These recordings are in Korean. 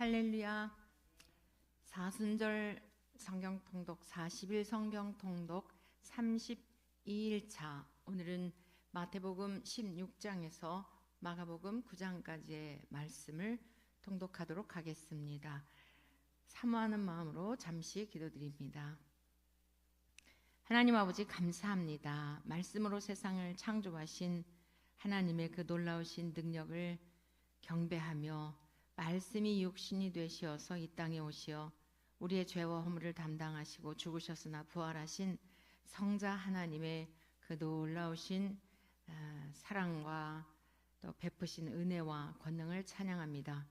할렐루야. 사순절 성경 통독 40일 성경 통독 32일차. 오늘은 마태복음 16장에서 마가복음 9장까지의 말씀을 통독하도록 하겠습니다. 사모하는 마음으로 잠시 기도드립니다. 하나님 아버지 감사합니다. 말씀으로 세상을 창조하신 하나님의 그 놀라우신 능력을 경배하며 말씀이 육신이 되시어서 이 땅에 오시어 우리의 죄와 허물을 담당하시고 죽으셨으나 부활하신 성자 하나님의 그 놀라우신 사랑과 또 베푸신 은혜와 권능을 찬양합니다.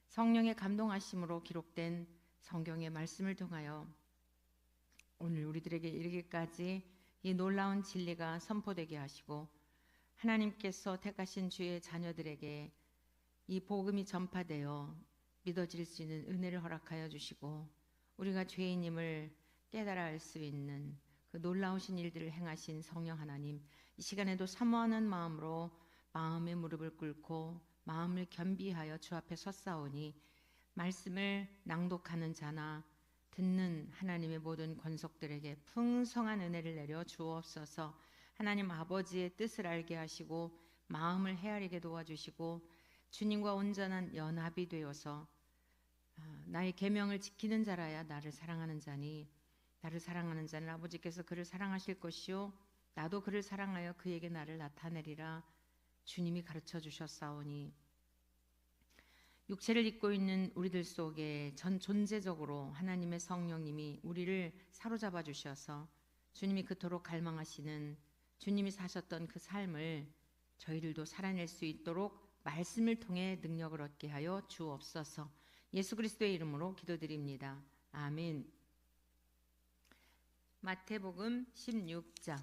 성령의 감동하심으로 기록된 성경의 말씀을 통하여 오늘 우리들에게 이르기까지 이 놀라운 진리가 선포되게 하시고 하나님께서 택하신 주의 자녀들에게 이 복음이 전파되어 믿어질 수 있는 은혜를 허락하여 주시고 우리가 죄인임을 깨달아 알 수 있는 그 놀라우신 일들을 행하신 성령 하나님, 이 시간에도 사모하는 마음으로 마음의 무릎을 꿇고 마음을 겸비하여 주 앞에 섰사오니 말씀을 낭독하는 자나 듣는 하나님의 모든 권속들에게 풍성한 은혜를 내려 주옵소서. 하나님 아버지의 뜻을 알게 하시고 마음을 헤아리게 도와주시고 주님과 온전한 연합이 되어서 나의 계명을 지키는 자라야 나를 사랑하는 자니 나를 사랑하는 자는 아버지께서 그를 사랑하실 것이요 나도 그를 사랑하여 그에게 나를 나타내리라 주님이 가르쳐 주셨사오니 육체를 입고 있는 우리들 속에 전 존재적으로 하나님의 성령님이 우리를 사로잡아 주셔서 주님이 그토록 갈망하시는 주님이 사셨던 그 삶을 저희들도 살아낼 수 있도록 말씀을 통해 능력을 얻게 하여 주옵소서. 예수 그리스도의 이름으로 기도드립니다. 아멘. 마태복음 16장.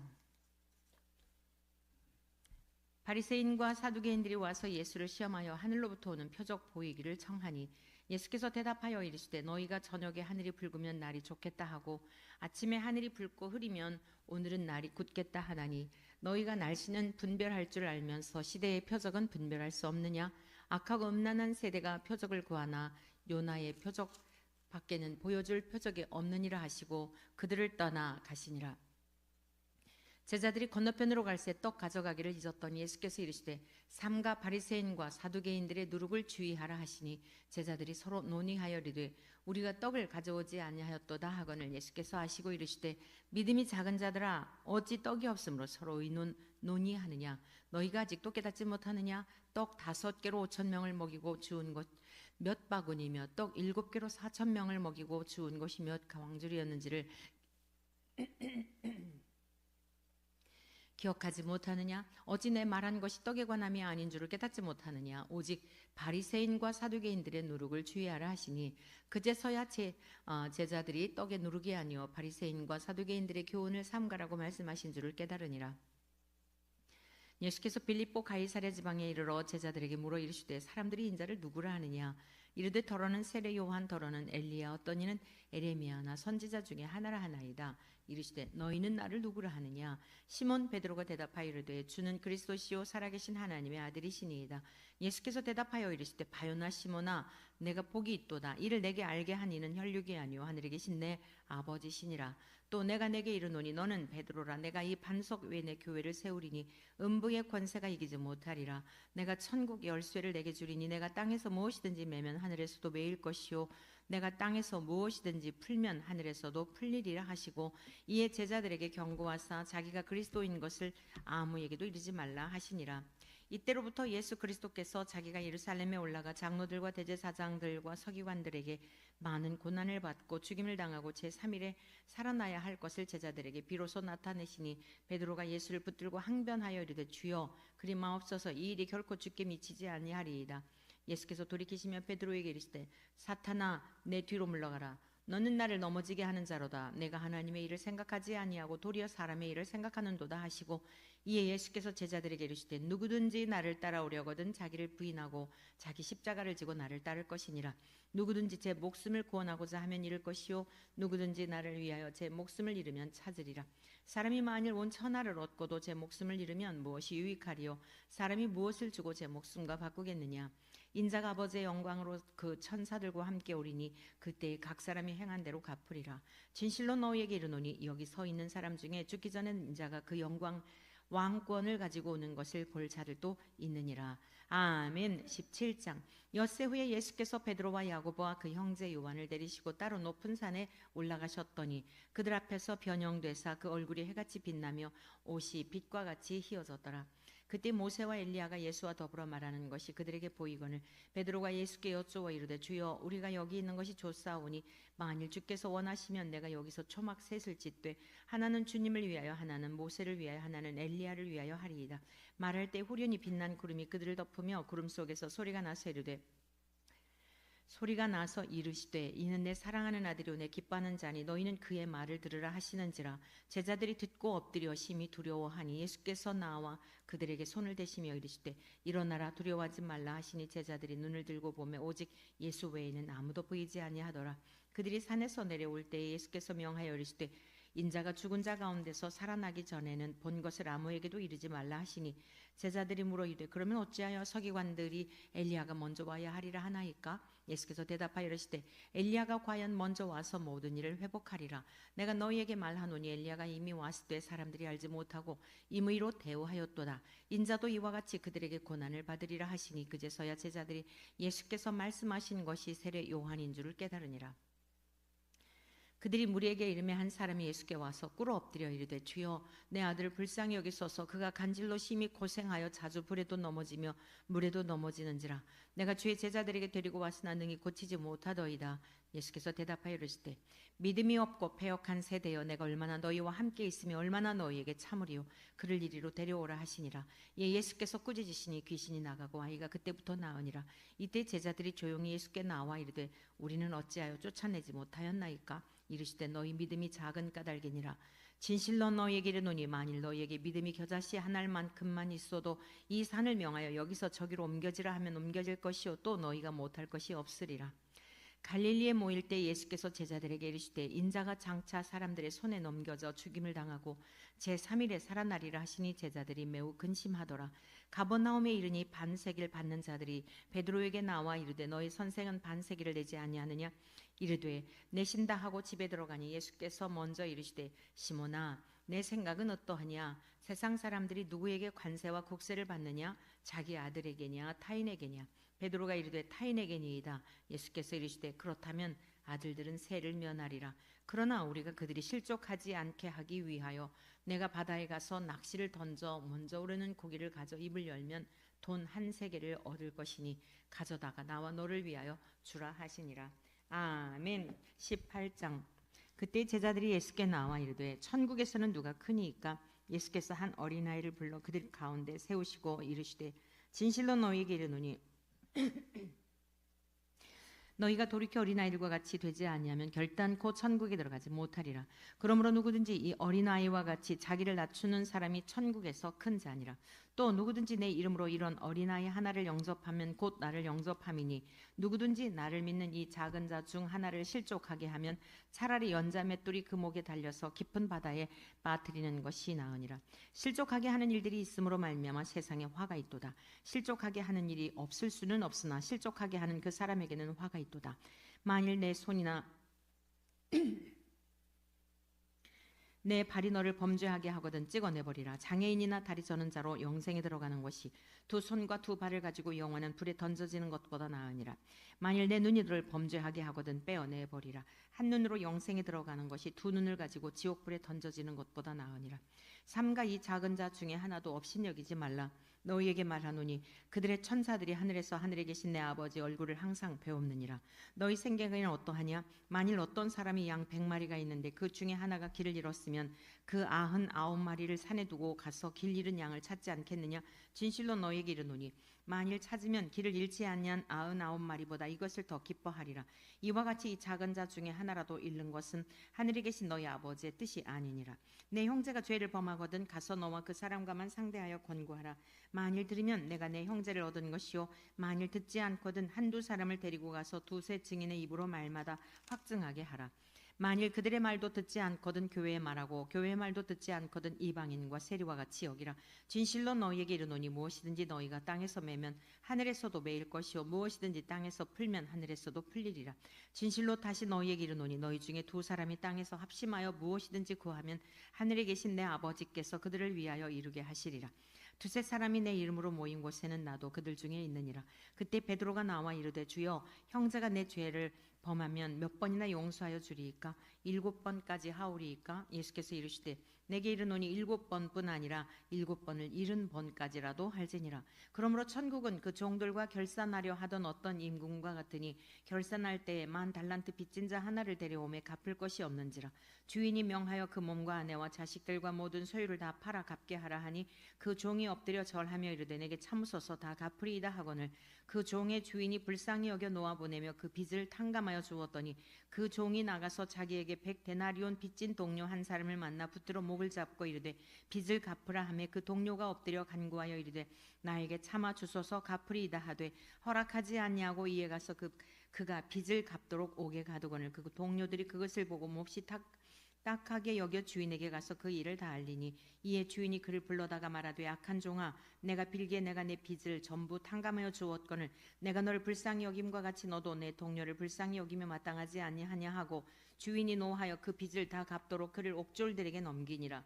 바리새인과 사두개인들이 와서 예수를 시험하여 하늘로부터 오는 표적 보이기를 청하니 예수께서 대답하여 이르시되 너희가 저녁에 하늘이 붉으면 날이 좋겠다 하고 아침에 하늘이 붉고 흐리면 오늘은 날이 굳겠다 하나니 너희가 날씨는 분별할 줄 알면서 시대의 표적은 분별할 수 없느냐? 악하고 음란한 세대가 표적을 구하나 요나의 표적 밖에는 보여줄 표적이 없느니라 하시고 그들을 떠나 가시니라. 제자들이 건너편으로 갈새 떡 가져가기를 잊었더니 예수께서 이르시되 삼가 바리새인과 사두개인들의 누룩을 주의하라 하시니 제자들이 서로 논의하여리되 우리가 떡을 가져오지 아니하였도다 하거늘 예수께서 아시고 이르시되 믿음이 작은 자들아 어찌 떡이 없으므로 서로 논의하느냐 너희가 아직도 깨닫지 못하느냐 떡 5개로 5,000명을 먹이고 주운 것 몇 바구니며 떡 7개로 4,000명을 먹이고 주운 것이 몇 광줄이었는지를 기억하지 못하느냐? 어찌 내 말한 것이 떡에 관함이 아닌 줄을 깨닫지 못하느냐? 오직 바리새인과 사두개인들의 누룩을 주의하라 하시니 그제서야 제자들이 떡의 누룩이 아니요 바리새인과 사두개인들의 교훈을 삼가라고 말씀하신 줄을 깨달으니라. 예수께서 빌립보 가이사랴 지방에 이르러 제자들에게 물어 이르시되 사람들이 인자를 누구라 하느냐? 이르되 더러는 세례 요한 더러는 엘리야 어떤 이는 에레미야나 선지자 중에 하나라 하나이다. 이르시되 너희는 나를 누구라 하느냐? 시몬 베드로가 대답하여 이르되 주는 그리스도시요 살아계신 하나님의 아들이시니이다. 예수께서 대답하여 이르시되 바요나 시몬아 내가 복이 있도다. 이를 내게 알게 한 이는 혈육이 아니요 하늘에 계신 내 아버지시니라. 또 내가 내게 이르노니 너는 베드로라. 내가 이 반석 위에 내 교회를 세우리니 음부의 권세가 이기지 못하리라. 내가 천국 열쇠를 내게 주리니 내가 땅에서 무엇이든지 매면 하늘에서도 매일 것이요 내가 땅에서 무엇이든지 풀면 하늘에서도 풀리리라 하시고 이에 제자들에게 경고하사 자기가 그리스도인 것을 아무에게도 이르지 말라 하시니라. 이때로부터 예수 그리스도께서 자기가 예루살렘에 올라가 장로들과 대제사장들과 서기관들에게 많은 고난을 받고 죽임을 당하고 제3일에 살아나야 할 것을 제자들에게 비로소 나타내시니 베드로가 예수를 붙들고 항변하여 이르되 주여 그리 마옵소서 이 일이 결코 주께 미치지 아니하리이다. 예수께서 돌이키시며 베드로에게 이르시되 사탄아 내 뒤로 물러가라. 너는 나를 넘어지게 하는 자로다. 내가 하나님의 일을 생각하지 아니하고 도리어 사람의 일을 생각하는도다 하시고 이에 예수께서 제자들에게 이르시되 누구든지 나를 따라오려거든 자기를 부인하고 자기 십자가를 지고 나를 따를 것이니라. 누구든지 제 목숨을 구원하고자 하면 잃을 것이요 누구든지 나를 위하여 제 목숨을 잃으면 찾으리라. 사람이 만일 온 천하를 얻고도 제 목숨을 잃으면 무엇이 유익하리요? 사람이 무엇을 주고 제 목숨과 바꾸겠느냐? 인자가 아버지의 영광으로 그 천사들과 함께 오리니 그때 각 사람이 행한 대로 갚으리라. 진실로 너희에게 이르노니 여기 서 있는 사람 중에 죽기 전에 인자가 그 영광 왕권을 가지고 오는 것을 볼 자들도 있느니라. 아멘. 17장. 엿새 후에 예수께서 베드로와 야고보와 그 형제 요한을 데리시고 따로 높은 산에 올라가셨더니 그들 앞에서 변형되사 그 얼굴이 해같이 빛나며 옷이 빛과 같이 희어졌더라. 그때 모세와 엘리야가 예수와 더불어 말하는 것이 그들에게 보이거늘 베드로가 예수께 여쭈어 이르되 주여 우리가 여기 있는 것이 좋사오니 만일 주께서 원하시면 내가 여기서 초막 셋을 짓되 하나는 주님을 위하여 하나는 모세를 위하여 하나는 엘리야를 위하여 하리이다. 말할 때 후련히 빛난 구름이 그들을 덮으며 구름 속에서 소리가 나서 이르시되 이는 내 사랑하는 아들이요 내 기뻐하는 자니 너희는 그의 말을 들으라 하시는지라. 제자들이 듣고 엎드려 심히 두려워하니 예수께서 나와 그들에게 손을 대시며 이르시되 일어나라 두려워하지 말라 하시니 제자들이 눈을 들고 보매 오직 예수 외에는 아무도 보이지 아니하더라. 그들이 산에서 내려올 때에 예수께서 명하여 이르시되 인자가 죽은 자 가운데서 살아나기 전에는 본 것을 아무에게도 이르지 말라 하시니 제자들이 물어 이르되 그러면 어찌하여 서기관들이 엘리야가 먼저 와야 하리라 하나이까? 예수께서 대답하여 이르시되 엘리야가 과연 먼저 와서 모든 일을 회복하리라. 내가 너희에게 말하노니 엘리야가 이미 왔을 때 사람들이 알지 못하고 임의로 대우하였도다. 인자도 이와 같이 그들에게 고난을 받으리라 하시니 그제서야 제자들이 예수께서 말씀하신 것이 세례 요한인 줄을 깨달으니라. 그들이 무리에게 이르매 한 사람이 예수께 와서 꿇어 엎드려 이르되 주여 내 아들을 불쌍히 여기소서. 그가 간질로 심히 고생하여 자주 불에도 넘어지며 물에도 넘어지는지라. 내가 주의 제자들에게 데리고 왔으나 능히 고치지 못하더이다. 예수께서 대답하여 이르시되 믿음이 없고 패역한 세대여 내가 얼마나 너희와 함께 있으며 얼마나 너희에게 참으리요. 그를 이리로 데려오라 하시니라. 예, 예수께서 꾸짖으시니 귀신이 나가고 아이가 그때부터 나으니라. 이때 제자들이 조용히 예수께 나와 이르되 우리는 어찌하여 쫓아내지 못하였나이까? 이르시되 너희 믿음이 작은 까닭이니라. 진실로 너희에게 이르노니 만일 너희에게 믿음이 겨자씨 한 알만큼만 있어도 이 산을 명하여 여기서 저기로 옮겨지라 하면 옮겨질 것이요 또 너희가 못할 것이 없으리라. 갈릴리에 모일 때 예수께서 제자들에게 이르시되 인자가 장차 사람들의 손에 넘겨져 죽임을 당하고 제3일에 살아나리라 하시니 제자들이 매우 근심하더라. 가버나움에 이르니 반세기를 받는 자들이 베드로에게 나와 이르되 너희 선생은 반세기를 내지 아니하느냐? 이르되 내신다 하고 집에 들어가니 예수께서 먼저 이르시되 시몬아 내 생각은 어떠하냐? 세상 사람들이 누구에게 관세와 국세를 받느냐? 자기 아들에게냐 타인에게냐? 베드로가 이르되 타인에게니이다. 예수께서 이르시되 그렇다면 아들들은 세를 면하리라. 그러나 우리가 그들이 실족하지 않게 하기 위하여 내가 바다에 가서 낚시를 던져 먼저 오르는 고기를 가져 입을 열면 돈 한 세겔을 얻을 것이니 가져다가 나와 너를 위하여 주라 하시니라. 아멘. 18장. 그때 제자들이 예수께 나와 이르되 천국에서는 누가 크니이까? 예수께서 한 어린아이를 불러 그들 가운데 세우시고 이르시되 진실로 너희에게 이르노니 너희가 돌이켜 어린아이들과 같이 되지 아니하면 결단코 천국에 들어가지 못하리라. 그러므로 누구든지 이 어린아이와 같이 자기를 낮추는 사람이 천국에서 큰 자니라. 또 누구든지 내 이름으로 이런 어린아이 하나를 영접하면 곧 나를 영접함이니 누구든지 나를 믿는 이 작은 자 중 하나를 실족하게 하면 차라리 연자 맷돌이 그 목에 달려서 깊은 바다에 빠뜨리는 것이 나으니라. 실족하게 하는 일들이 있으므로 말미암아 세상에 화가 있도다. 실족하게 하는 일이 없을 수는 없으나 실족하게 하는 그 사람에게는 화가 있도다. 만일 내 손이나 내 발이 너를 범죄하게 하거든 찍어내버리라. 장애인이나 다리 저는 자로 영생에 들어가는 것이 두 손과 두 발을 가지고 영원한 불에 던져지는 것보다 나으니라. 만일 내 눈이 너를 범죄하게 하거든 빼어내버리라. 한 눈으로 영생에 들어가는 것이 두 눈을 가지고 지옥불에 던져지는 것보다 나으니라. 삼가 이 작은 자 중에 하나도 없인 여기지 말라. 너희에게 말하노니 그들의 천사들이 하늘에서 하늘에 계신 내 아버지 얼굴을 항상 배웁느니라. 너희 생각에는 어떠하냐? 만일 어떤 사람이 양 100마리가 있는데 그 중에 하나가 길을 잃었으면 그 99마리를 산에 두고 가서 길 잃은 양을 찾지 않겠느냐? 진실로 너희에게 이르노니 만일 찾으면 길을 잃지 아니한 99마리보다 이것을 더 기뻐하리라. 이와 같이 이 작은 자 중에 하나라도 잃는 것은 하늘에 계신 너희 아버지의 뜻이 아니니라. 내 형제가 죄를 범하거든 가서 너와 그 사람과만 상대하여 권고하라. 만일 들으면 내가 내 형제를 얻은 것이요 만일 듣지 않거든 한두 사람을 데리고 가서 두세 증인의 입으로 말마다 확증하게 하라. 만일 그들의 말도 듣지 않거든 교회의 말하고 교회의 말도 듣지 않거든 이방인과 세리와 같이 여기라. 진실로 너희에게 이르노니 무엇이든지 너희가 땅에서 매면 하늘에서도 매일 것이요 무엇이든지 땅에서 풀면 하늘에서도 풀리리라. 진실로 다시 너희에게 이르노니 너희 중에 두 사람이 땅에서 합심하여 무엇이든지 구하면 하늘에 계신 내 아버지께서 그들을 위하여 이루게 하시리라. 두세 사람이 내 이름으로 모인 곳에는 나도 그들 중에 있느니라. 그때 베드로가 나와 이르되 주여 형제가 내 죄를 범하면 몇 번이나 용서하여 주리이까? 7번까지 하오리이까? 예수께서 이르시되 내게 이르노니 7번뿐 아니라 7번을 70번까지라도 할지니라. 그러므로 천국은 그 종들과 결산하려 하던 어떤 임금과 같으니 결산할 때에 10달란트 빚진 자 하나를 데려오매 갚을 것이 없는지라. 주인이 명하여 그 몸과 아내와 자식들과 모든 소유를 다 팔아 갚게 하라 하니 그 종이 엎드려 절하며 이르되 내게 참으소서 다 갚으리이다 하거늘 그 종의 주인이 불쌍히 여겨 놓아보내며 그 빚을 탕감하여 주었더니 그 종이 나가서 자기에게 100데나리온 빚진 동료 한 사람을 만나 붙들어 목을 잡고 이르되 빚을 갚으라 하매 그 동료가 엎드려 간구하여 이르되 나에게 참아 주소서 갚으리이다 하되 허락하지 아니하고 이에 가서 그가 빚을 갚도록 옥에 가두거늘 그 동료들이 그것을 보고 몹시 딱하게 여겨 주인에게 가서 그 일을 다 알리니 이에 주인이 그를 불러다가 말하되 악한 종아 내가 빌기에 내가 내 빚을 전부 탕감하여 주었거늘 내가 너를 불쌍히 여김과 같이 너도 내 동료를 불쌍히 여기며 마땅하지 아니하냐 하고 주인이 노하여 그 빚을 다 갚도록 그를 옥졸들에게 넘기니라.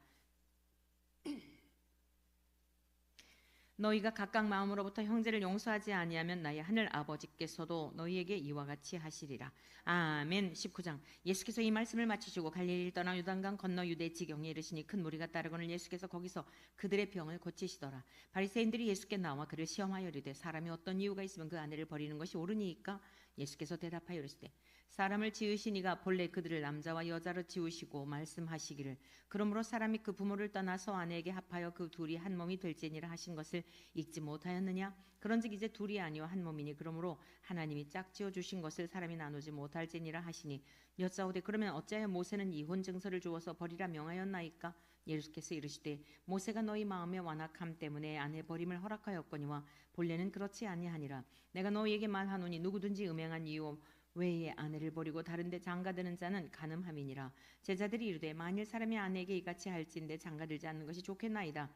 너희가 각각 마음으로부터 형제를 용서하지 아니하면 나의 하늘 아버지께서도 너희에게 이와 같이 하시리라. 아멘. 19장. 예수께서 이 말씀을 마치시고 갈릴리를 떠나 요단강 건너 유대 지경에 이르시니 큰 무리가 따르거늘 예수께서 거기서 그들의 병을 고치시더라. 바리새인들이 예수께 나와 그를 시험하여 이르되 사람이 어떤 이유가 있으면 그 아내를 버리는 것이 옳으니이까? 예수께서 대답하여 이르시되 사람을 지으신 이가 본래 그들을 남자와 여자로 지으시고 말씀하시기를 그러므로 사람이 그 부모를 떠나서 아내에게 합하여 그 둘이 한 몸이 될지니라 하신 것을 읽지 못하였느냐? 그런즉 이제 둘이 아니요 한 몸이니 그러므로 하나님이 짝지어 주신 것을 사람이 나누지 못할지니라 하시니 여짜오되 그러면 어찌하여 모세는 이혼 증서를 주어서 버리라 명하였나이까? 예수께서 이르시되 모세가 너희 마음의 완악함 때문에 아내 버림을 허락하였거니와 본래는 그렇지 아니하니라. 내가 너희에게 말하노니 누구든지 음행한 이유 외에 아내를 버리고 다른데 장가드는 자는 간음함이니라. 제자들이 이르되 만일 사람이 아내에게 이같이 할진대 장가들지 않는 것이 좋겠나이다.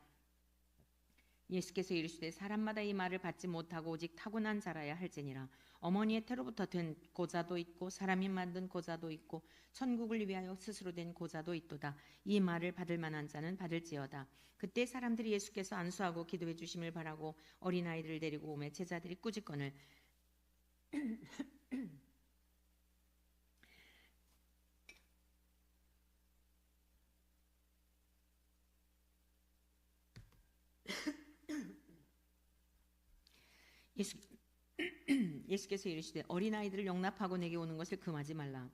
예수께서 이르시되 사람마다 이 말을 받지 못하고 오직 타고난 자라야 할지니라. 어머니의 태로부터 된 고자도 있고 사람이 만든 고자도 있고 천국을 위하여 스스로 된 고자도 있도다. 이 말을 받을 만한 자는 받을지어다. 그때 사람들이 예수께서 안수하고 기도해 주심을 바라고 어린아이들을 데리고 오매 제자들이 꾸짖거늘 예수께서 이르시되 어린아이들을 용납하고 내게 오는 것을 금하지 말라.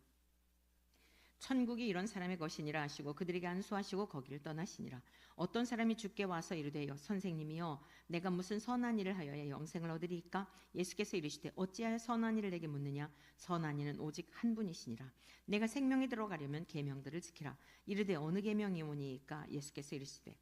천국이 이런 사람의 것이니라 하시고 그들에게 안수하시고 거기를 떠나시니라. 어떤 사람이 주께 와서 이르되 선생님이여 내가 무슨 선한 일을 하여야 영생을 얻으리이까? 예수께서 이르시되 어찌하여 선한 일을 내게 묻느냐? 선한 이는 오직 한 분이시니라. 내가 생명에 들어가려면 계명들을 지키라. 이르되 어느 계명이오니이까? 예수께서 이르시되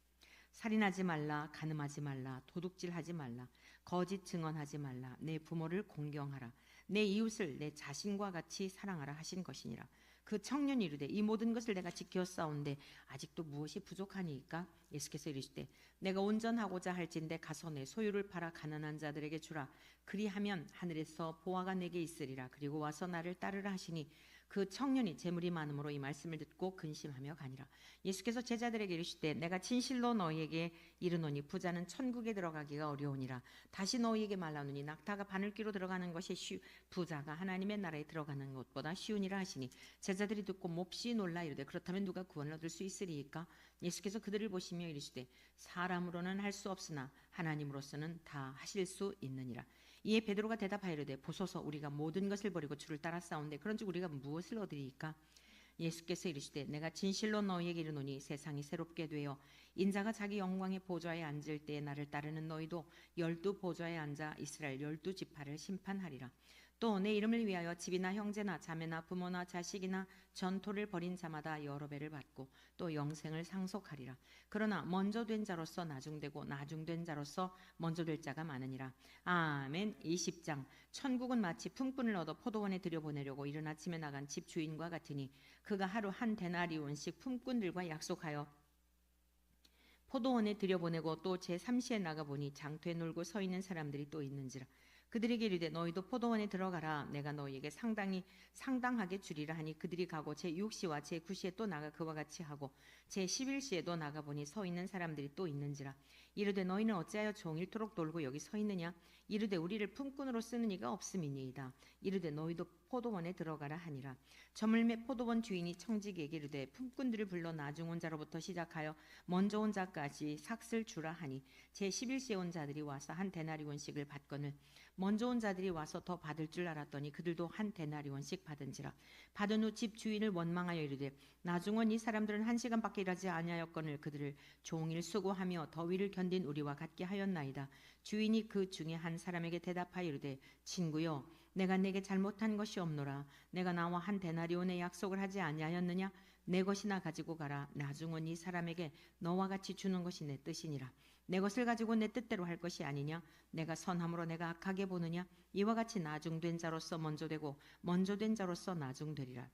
살인하지 말라, 간음하지 말라, 도둑질하지 말라, 거짓 증언하지 말라, 내 부모를 공경하라, 내 이웃을 내 자신과 같이 사랑하라 하신 것이니라. 그 청년이 이르되 이 모든 것을 내가 지켰사온데 아직도 무엇이 부족하니이까? 예수께서 이르시되 내가 온전하고자 할진대 가서 내 소유를 팔아 가난한 자들에게 주라. 그리하면 하늘에서 보화가 내게 있으리라. 그리고 와서 나를 따르라 하시니 그 청년이 재물이 많음으로 이 말씀을 듣고 근심하며 가니라. 예수께서 제자들에게 이르시되 내가 진실로 너희에게 이르노니 부자는 천국에 들어가기가 어려우니라. 다시 너희에게 말하노니 낙타가 바늘귀로 들어가는 것이 부자가 하나님의 나라에 들어가는 것보다 쉬우니라 하시니 제자들이 듣고 몹시 놀라 이르되 그렇다면 누가 구원을 얻을 수 있으리이까? 예수께서 그들을 보시며 이르시되 사람으로는 할 수 없으나 하나님으로서는 다 하실 수 있느니라. 이에 베드로가 대답하여 이르되 보소서 우리가 모든 것을 버리고 주를 따라 싸운데 그런즉 우리가 무엇을 얻으리이까? 예수께서 이르시되 내가 진실로 너희에게 이르노니 세상이 새롭게 되어 인자가 자기 영광의 보좌에 앉을 때에 나를 따르는 너희도 12 보좌에 앉아 이스라엘 12지파를 심판하리라. 또 내 이름을 위하여 집이나 형제나 자매나 부모나 자식이나 전토를 벌인 자마다 여러 배를 받고 또 영생을 상속하리라. 그러나 먼저 된 자로서 나중되고 나중된 자로서 먼저 될 자가 많으니라. 아멘. 20장. 천국은 마치 품꾼을 얻어 포도원에 들여보내려고 이른 아침에 나간 집 주인과 같으니 그가 하루 한 데나리온씩 품꾼들과 약속하여 포도원에 들여보내고 또 제3시에 나가보니 장터에 놀고 서 있는 사람들이 또 있는지라. 그들에게 이르되 너희도 포도원에 들어가라. 내가 너희에게 상당하게 주리라 하니 그들이 가고 제6시와 제9시에 또 나가 그와 같이 하고 제11시에도 나가보니 서 있는 사람들이 또 있는지라. 이르되 너희는 어찌하여 종일토록 놀고 여기 서 있느냐. 이르되 우리를 품꾼으로 쓰는 이가 없음이니이다. 이르되 너희도 포도원에 들어가라 하니라. 저물매 포도원 주인이 청지기에게 이르되 품꾼들을 불러 나중 온 자로부터 시작하여 먼저 온 자까지 삭슬 주라 하니 제11시에 온 자들이 와서 한 데나리온씩을 받거늘 먼저 온 자들이 와서 더 받을 줄 알았더니 그들도 한 데나리온씩 받은지라. 받은 후 집 주인을 원망하여 이르되 나중 온 이 사람들은 1시간밖에 일하지 아니하였거늘 그들을 종일 수고하며 더위를 견딘 우리와 같게 하였나이다. 주인이 그 중에 한 사람에게 대답하여 이르되 친구여 내가 내게 잘못한 것이 없노라. 내가 나와 한 데나리온의 약속을 하지 아니하였느냐. 내 것이나 가지고 가라. 나중 온 이 사람에게 너와 같이 주는 것이 내 뜻이니라. 내 것을 가지고 내 뜻대로 할 것이 아니냐. 내가 선함으로 내가 악하게 보느냐. 이와 같이 나중된 자로서 먼저 되고 먼저 된 자로서 나중되리라.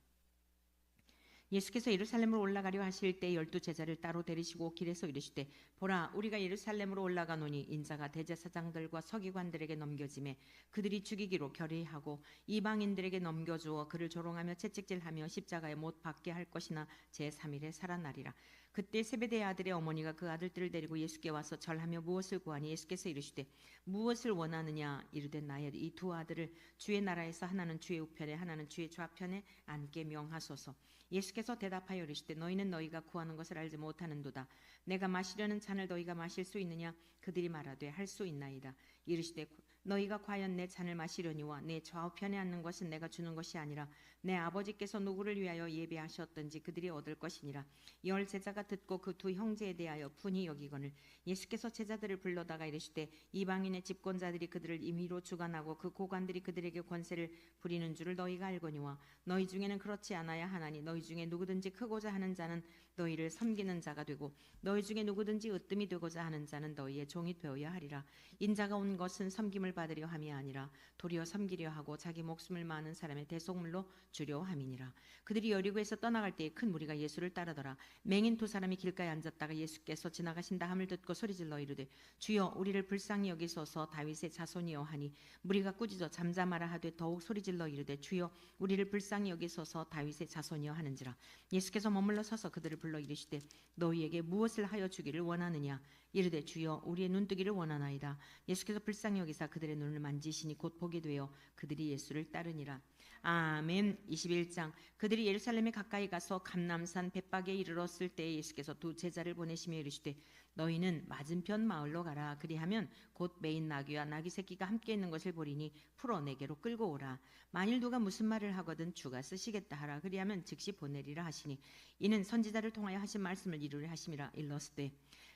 예수께서 예루살렘으로 올라가려 하실 때 12 제자를 따로 데리시고 길에서 이르시되 보라 우리가 예루살렘으로 올라가노니 인자가 대제사장들과 서기관들에게 넘겨지매 그들이 죽이기로 결의하고 이방인들에게 넘겨주어 그를 조롱하며 채찍질하며 십자가에 못 박게 할 것이나 제3일에 살아나리라. 그때 세베대의 아들의 어머니가 그 아들들을 데리고 예수께 와서 절하며 무엇을 구하니 예수께서 이르시되 무엇을 원하느냐. 이르되 나의 이 두 아들을 주의 나라에서 하나는 주의 우편에 하나는 주의 좌편에 앉게 명하소서. 예수께서 대답하여 이르시되 너희는 너희가 구하는 것을 알지 못하는도다. 내가 마시려는 잔을 너희가 마실 수 있느냐. 그들이 말하되 할 수 있나이다. 이르시되 너희가 과연 내 잔을 마시려니와 내 좌우편에 앉는 것은 내가 주는 것이 아니라 내 아버지께서 누구를 위하여 예비하셨든지 그들이 얻을 것이니라. 10 제자가 듣고 그 두 형제에 대하여 분이 여기거늘 예수께서 제자들을 불러다가 이르시되 이방인의 집권자들이 그들을 임의로 주관하고 그 고관들이 그들에게 권세를 부리는 줄을 너희가 알거니와 너희 중에는 그렇지 않아야 하나니 너희 중에 누구든지 크고자 하는 자는 너희를 섬기는 자가 되고 너희 중에 누구든지 으뜸이 되고자 하는 자는 너희의 종이 되어야 하리라. 인자가 온 것은 섬김을 받으려 함이 아니라 도리어 섬기려 하고 자기 목숨을 많은 사람의 대속물로 주려 함이니라. 그들이 여리고에서 떠나갈 때에 큰 무리가 예수를 따르더라. 맹인 2 사람이 길가에 앉았다가 예수께서 지나가신다 함을 듣고 소리질러 이르되 주여 우리를 불쌍히 여기소서. 다윗의 자손이여 하니 무리가 꾸짖어 잠잠하라 하되 더욱 소리질러 이르되 주여 우리를 불쌍히 여기소서. 다윗의 자손이여 하는지라. 예수께서 머물러 서서 그들을 불러 이르시되 너희에게 무엇을 하여 주기를 원하느냐. 이르되 주여 우리의 눈뜨기를 원하나이다. 예수께서 불쌍히 여기사 그들의 눈을 만지시니 곧 보게 되어 그들이 예수를 따르니라. 아멘. 21장. 그들이 예루살렘에 가까이 가서 감람산 벳박에 이르렀을 때에 예수께서 2 제자를 보내시며 이르시되 너희는 맞은편 마을로 가라. 그리하면 곧 매인 나귀와 나귀 새끼가 함께 있는 것을 보리니 풀어 내게로 끌고 오라. 만일 누가 무슨 말을 하거든 주가 쓰시겠다 하라. 그리하면 즉시 보내리라 하시니 이는 선지자를 통하여 하신 말씀을 이루려 하심이라. 일렀으되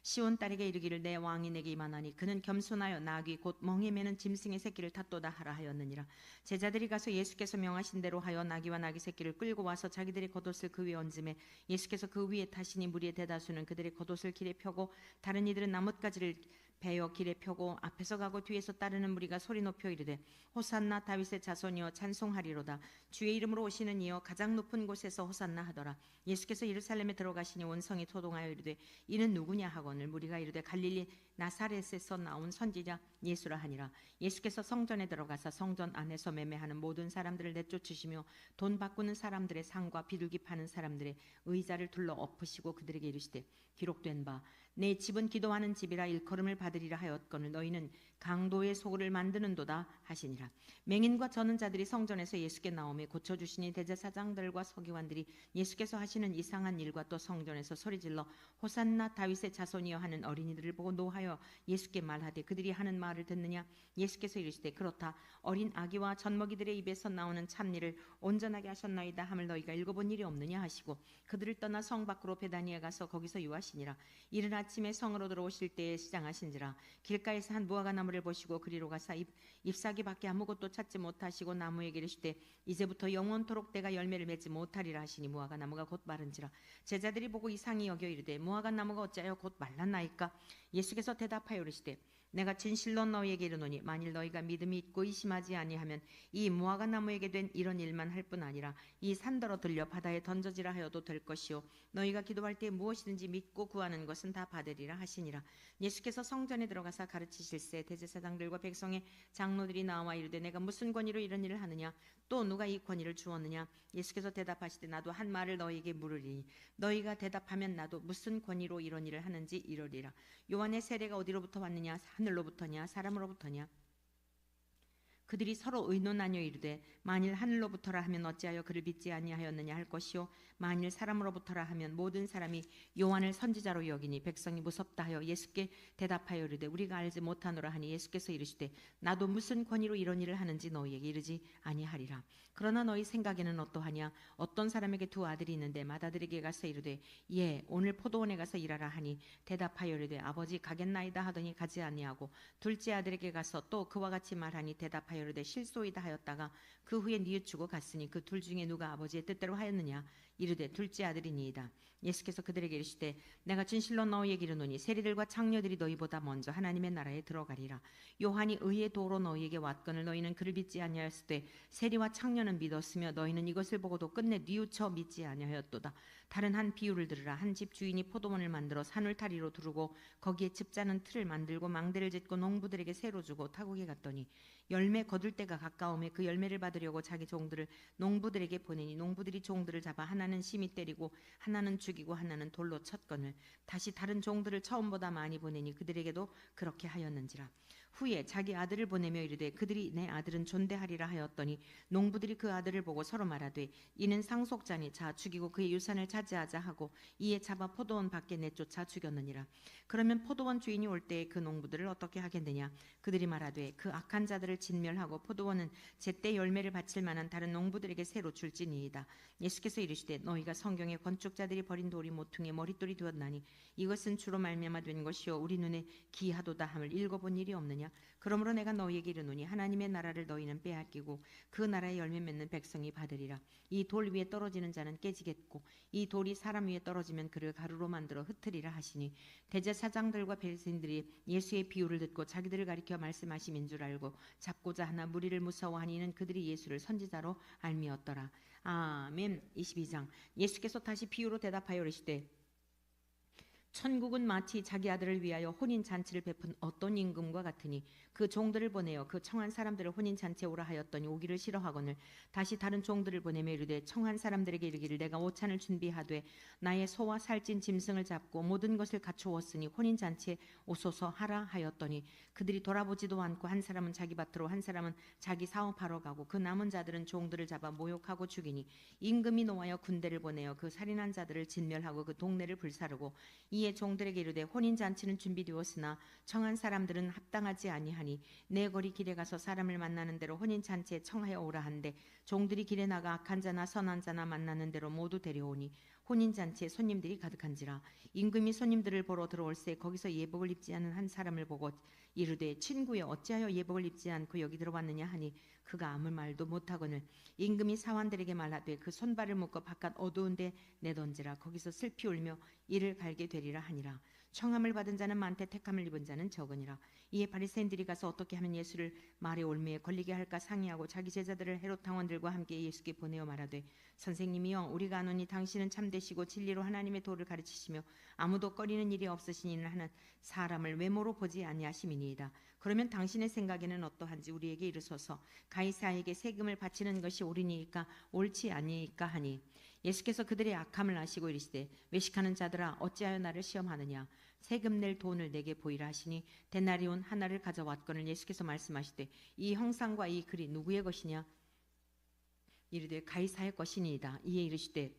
시온 딸에게 이르기를 내 왕이 내게 임하나니 그는 겸손하여 나귀 곧 멍에 매는 짐승의 새끼를 탔도다 하라 하였느니라. 제자들이 가서 예수께서 명하신 대로 하여 나귀와 나귀 새끼를 끌고 와서 자기들의 겉옷을 그 위에 얹음에 예수께서 그 위에 타시니 무리의 대다수는 그들의 겉옷을 길에 펴고 다른 이들은 나뭇가지를 베어 길에 펴고 앞에서 가고 뒤에서 따르는 무리가 소리 높여 이르되 호산나 다윗의 자손이여 찬송하리로다. 주의 이름으로 오시는 이여 가장 높은 곳에서 호산나 하더라. 예수께서 예루살렘에 들어가시니 온 성이 소동하여 이르되 이는 누구냐 하거늘 무리가 이르되 갈릴리 나사렛에서 나온 선지자 예수라 하니라. 예수께서 성전에 들어가사 성전 안에서 매매하는 모든 사람들을 내쫓으시며 돈 바꾸는 사람들의 상과 비둘기 파는 사람들의 의자를 둘러 엎으시고 그들에게 이르시되 기록된 바 내 집은 기도하는 집이라 일컬음을 받으리라 하였거늘 너희는 강도의 소굴을 만드는도다 하시니라. 맹인과 저는 자들이 성전에서 예수께 나오며 고쳐주시니 대제사장들과 서기관들이 예수께서 하시는 이상한 일과 또 성전에서 소리질러 호산나 다윗의 자손이여 하는 어린이들을 보고 노하여 예수께 말하되 그들이 하는 말을 듣느냐. 예수께서 이르시되 그렇다. 어린 아기와 젖먹이들의 입에서 나오는 참리를 온전하게 하셨나이다 함을 너희가 읽어본 일이 없느냐 하시고 그들을 떠나 성 밖으로 베다니에 가서 거기서 유하시니라. 이른 아침에 성으로 들어오실 때에 시장하신지라. 길가에서 한 무화과 나무를 보시고 그리로 가사 잎사귀밖에 아무것도 찾지 못하시고 나무에게 이르시되 이제부터 영원토록 때가 열매를 맺지 못하리라 하시니 무화과 나무가 곧 마른지라. 제자들이 보고 이상히 여겨 이르되 무화과 나무가 어찌하여 곧 말랐나이까. 예수께서 대답하여 이르시되 내가 진실로 너희에게 이르노니 만일 너희가 믿음이 있고 의심하지 아니하면 이 무화과 나무에게 된 이런 일만 할 뿐 아니라 이 산더러 들려 바다에 던져지라 하여도 될 것이요 너희가 기도할 때 무엇이든지 믿고 구하는 것은 다 받으리라 하시니라. 예수께서 성전에 들어가사 가르치실세 대제사장들과 백성의 장로들이 나와 이르되 내가 무슨 권위로 이런 일을 하느냐 또 누가 이 권위를 주었느냐. 예수께서 대답하시되 나도 한 말을 너희에게 물으리니 너희가 대답하면 나도 무슨 권위로 이런 일을 하는지 이르리라. 요한의 세례가 어디로부터 왔느냐 하늘로부터냐 사람으로부터냐. 그들이 서로 의논하여 이르되 만일 하늘로부터라 하면 어찌하여 그를 믿지 아니하였느냐 할 것이요 만일 사람으로부터라 하면 모든 사람이 요한을 선지자로 여기니 백성이 무섭다 하여 예수께 대답하여 이르되 우리가 알지 못하노라 하니 예수께서 이르시되 나도 무슨 권위로 이런 일을 하는지 너희에게 이르지 아니하리라. 그러나 너희 생각에는 어떠하냐. 어떤 사람에게 두 아들이 있는데 맏아들에게 가서 이르되 예 오늘 포도원에 가서 일하라 하니 대답하여 이르되 아버지 가겠나이다 하더니 가지 아니하고 둘째 아들에게 가서 또 그와 같이 말하니 대답하여 이르되 실소이다 하였다가 그 후에 뉘우치고 갔으니 그 둘 중에 누가 아버지의 뜻대로 하였느냐. 이르되 둘째 아들이니이다. 예수께서 그들에게 이르시되 내가 진실로 너희에게 이르노니 세리들과 창녀들이 너희보다 먼저 하나님의 나라에 들어가리라. 요한이 의의 도로 너희에게 왔거늘 너희는 그를 믿지 아니하였을 때 세리와 창녀는 믿었으며 너희는 이것을 보고도 끝내 뉘우쳐 믿지 아니하였도다. 다른 한 비유를 들으라. 한 집 주인이 포도원을 만들어 산울타리로 두르고 거기에 즙자는 틀을 만들고 망대를 짓고 농부들에게 새로 주고 타국에 갔더니 열매 거둘 때가 가까우며 그 열매를 받으려고 자기 종들을 농부들에게 보내니 농부들이 종들을 잡아 하나는 심히 때리고 하나는 죽이고 하나는 돌로 쳤거늘 다시 다른 종들을 처음보다 많이 보내니 그들에게도 그렇게 하였는지라. 후에 자기 아들을 보내며 이르되 그들이 내 아들은 존대하리라 하였더니 농부들이 그 아들을 보고 서로 말하되 이는 상속자니 자 죽이고 그의 유산을 차지하자 하고 이에 잡아 포도원 밖에 내쫓아 죽였느니라. 그러면 포도원 주인이 올 때에 그 농부들을 어떻게 하겠느냐. 그들이 말하되 그 악한 자들을 진멸하고 포도원은 제때 열매를 바칠 만한 다른 농부들에게 새로 줄지니이다. 예수께서 이르시되 너희가 성경에 건축자들이 버린 돌이 모퉁이에 머릿돌이 되었나니 이것은 주로 말미암아 된 것이요 우리 눈에 기하도다 함을 읽어본 일이 없느냐. 그러므로 내가 너희에게 이르노니 하나님의 나라를 너희는 빼앗기고 그 나라의 열매 맺는 백성이 받으리라. 이 돌 위에 떨어지는 자는 깨지겠고 이 돌이 사람 위에 떨어지면 그를 가루로 만들어 흩으리라 하시니 대제사장들과 바리새인들이 예수의 비유를 듣고 자기들을 가리켜 말씀하심인 줄 알고 잡고자 하나 무리를 무서워하니 이는 그들이 예수를 선지자로 알미었더라. 아멘. 22장. 예수께서 다시 비유로 대답하여 이르시되 천국은 마치 자기 아들을 위하여 혼인 잔치를 베푼 어떤 임금과 같으니 그 종들을 보내어 그 청한 사람들을 혼인 잔치에 오라 하였더니 오기를 싫어하거늘 다시 다른 종들을 보내며 이르되 청한 사람들에게 이르기를 내가 오찬을 준비하되 나의 소와 살찐 짐승을 잡고 모든 것을 갖추었으니 혼인 잔치에 오소서 하라 하였더니 그들이 돌아보지도 않고 한 사람은 자기 밭으로 한 사람은 자기 사업하러 가고 그 남은 자들은 종들을 잡아 모욕하고 죽이니 임금이 노하여 군대를 보내어 그 살인한 자들을 진멸하고 그 동네를 불사르고 이에 종들에게 이르되 혼인 잔치는 준비되었으나 청한 사람들은 합당하지 아니하니 내 거리 길에 가서 사람을 만나는 대로 혼인 잔치에 청하여 오라 한데 종들이 길에 나가 악한 자나 선한 자나 만나는 대로 모두 데려오니 혼인 잔치에 손님들이 가득한지라. 임금이 손님들을 보러 들어올새 거기서 예복을 입지 않은 한 사람을 보고 이르되 친구여 어찌하여 예복을 입지 않고 여기 들어왔느냐 하니 그가 아무 말도 못하거늘 임금이 사환들에게 말하되 그 손발을 묶어 바깥 어두운 데 내던지라. 거기서 슬피 울며 이를 갈게 되리라 하니라. 청함을 받은 자는 많되 택함을 입은 자는 적으니라. 이에 바리새인들이 가서 어떻게 하면 예수를 말의 올무에 걸리게 할까 상의하고 자기 제자들을 헤롯 당원들과 함께 예수께 보내어 말하되 선생님이여 우리가 아노니 당신은 참되시고 진리로 하나님의 도를 가르치시며 아무도 꺼리는 일이 없으시니는 하는 사람을 외모로 보지 아니하심이니이다. 그러면 당신의 생각에는 어떠한지 우리에게 이르소서. 가이사에게 세금을 바치는 것이 옳으니까 옳지 아니이까 하니 예수께서 그들의 악함을 아시고 이르시되 외식하는 자들아 어찌하여 나를 시험하느냐. 세금 낼 돈을 내게 보이라 하시니 데나리온 하나를 가져왔거늘 예수께서 말씀하시되 이 형상과 이 글이 누구의 것이냐 이르되 가이사의 것이니이다. 이에 이르시되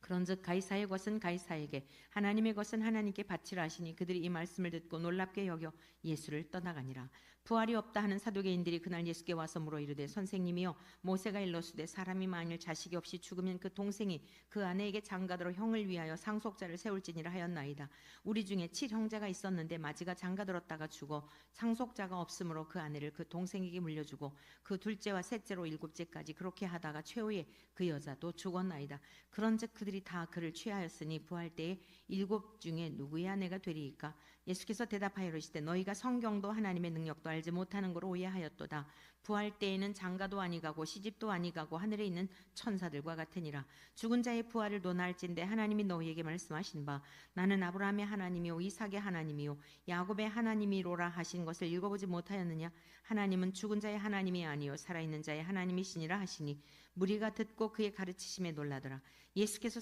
그런즉 가이사의 것은 가이사에게 하나님의 것은 하나님께 바치라 하시니 그들이 이 말씀을 듣고 놀랍게 여겨 예수를 떠나가니라. 부활이 없다 하는 사두개인들이 그날 예수께 와서 물어 이르되 선생님이여 모세가 일러주되 사람이 만일 자식이 없이 죽으면 그 동생이 그 아내에게 장가들어 형을 위하여 상속자를 세울지니라 하였나이다. 우리 중에 7형제가 있었는데 마지가 장가들었다가 죽어 상속자가 없으므로 그 아내를 그 동생에게 물려주고 그 둘째와 셋째로 일곱째까지 그렇게 하다가 최후에 그 여자도 죽었나이다. 그런즉 그들이 다 그를 취하였으니 부활 때에 7 중에 누구의 아내가 되리이까? 예수께서 대답하여 이르시되 너희가 성경도 하나님의 능력도 알지 못하는 거로 오해하였도다. 부활 때에는 장가도 아니가고 시집도 아니가고 하늘에 있는 천사들과 같으니라. 죽은 자의 부활을 논할진대 하나님이 너희에게 말씀하신 바 나는 아브라함의 하나님이요 이삭의 하나님이요 야곱의 하나님이로라 하신 것을 읽어보지 못하였느냐? 하나님은 죽은 자의 하나님이 아니요 살아있는 자의 하나님이시니라 하시니 무리가 듣고 그의 가르치심에 놀라더라. 예수께서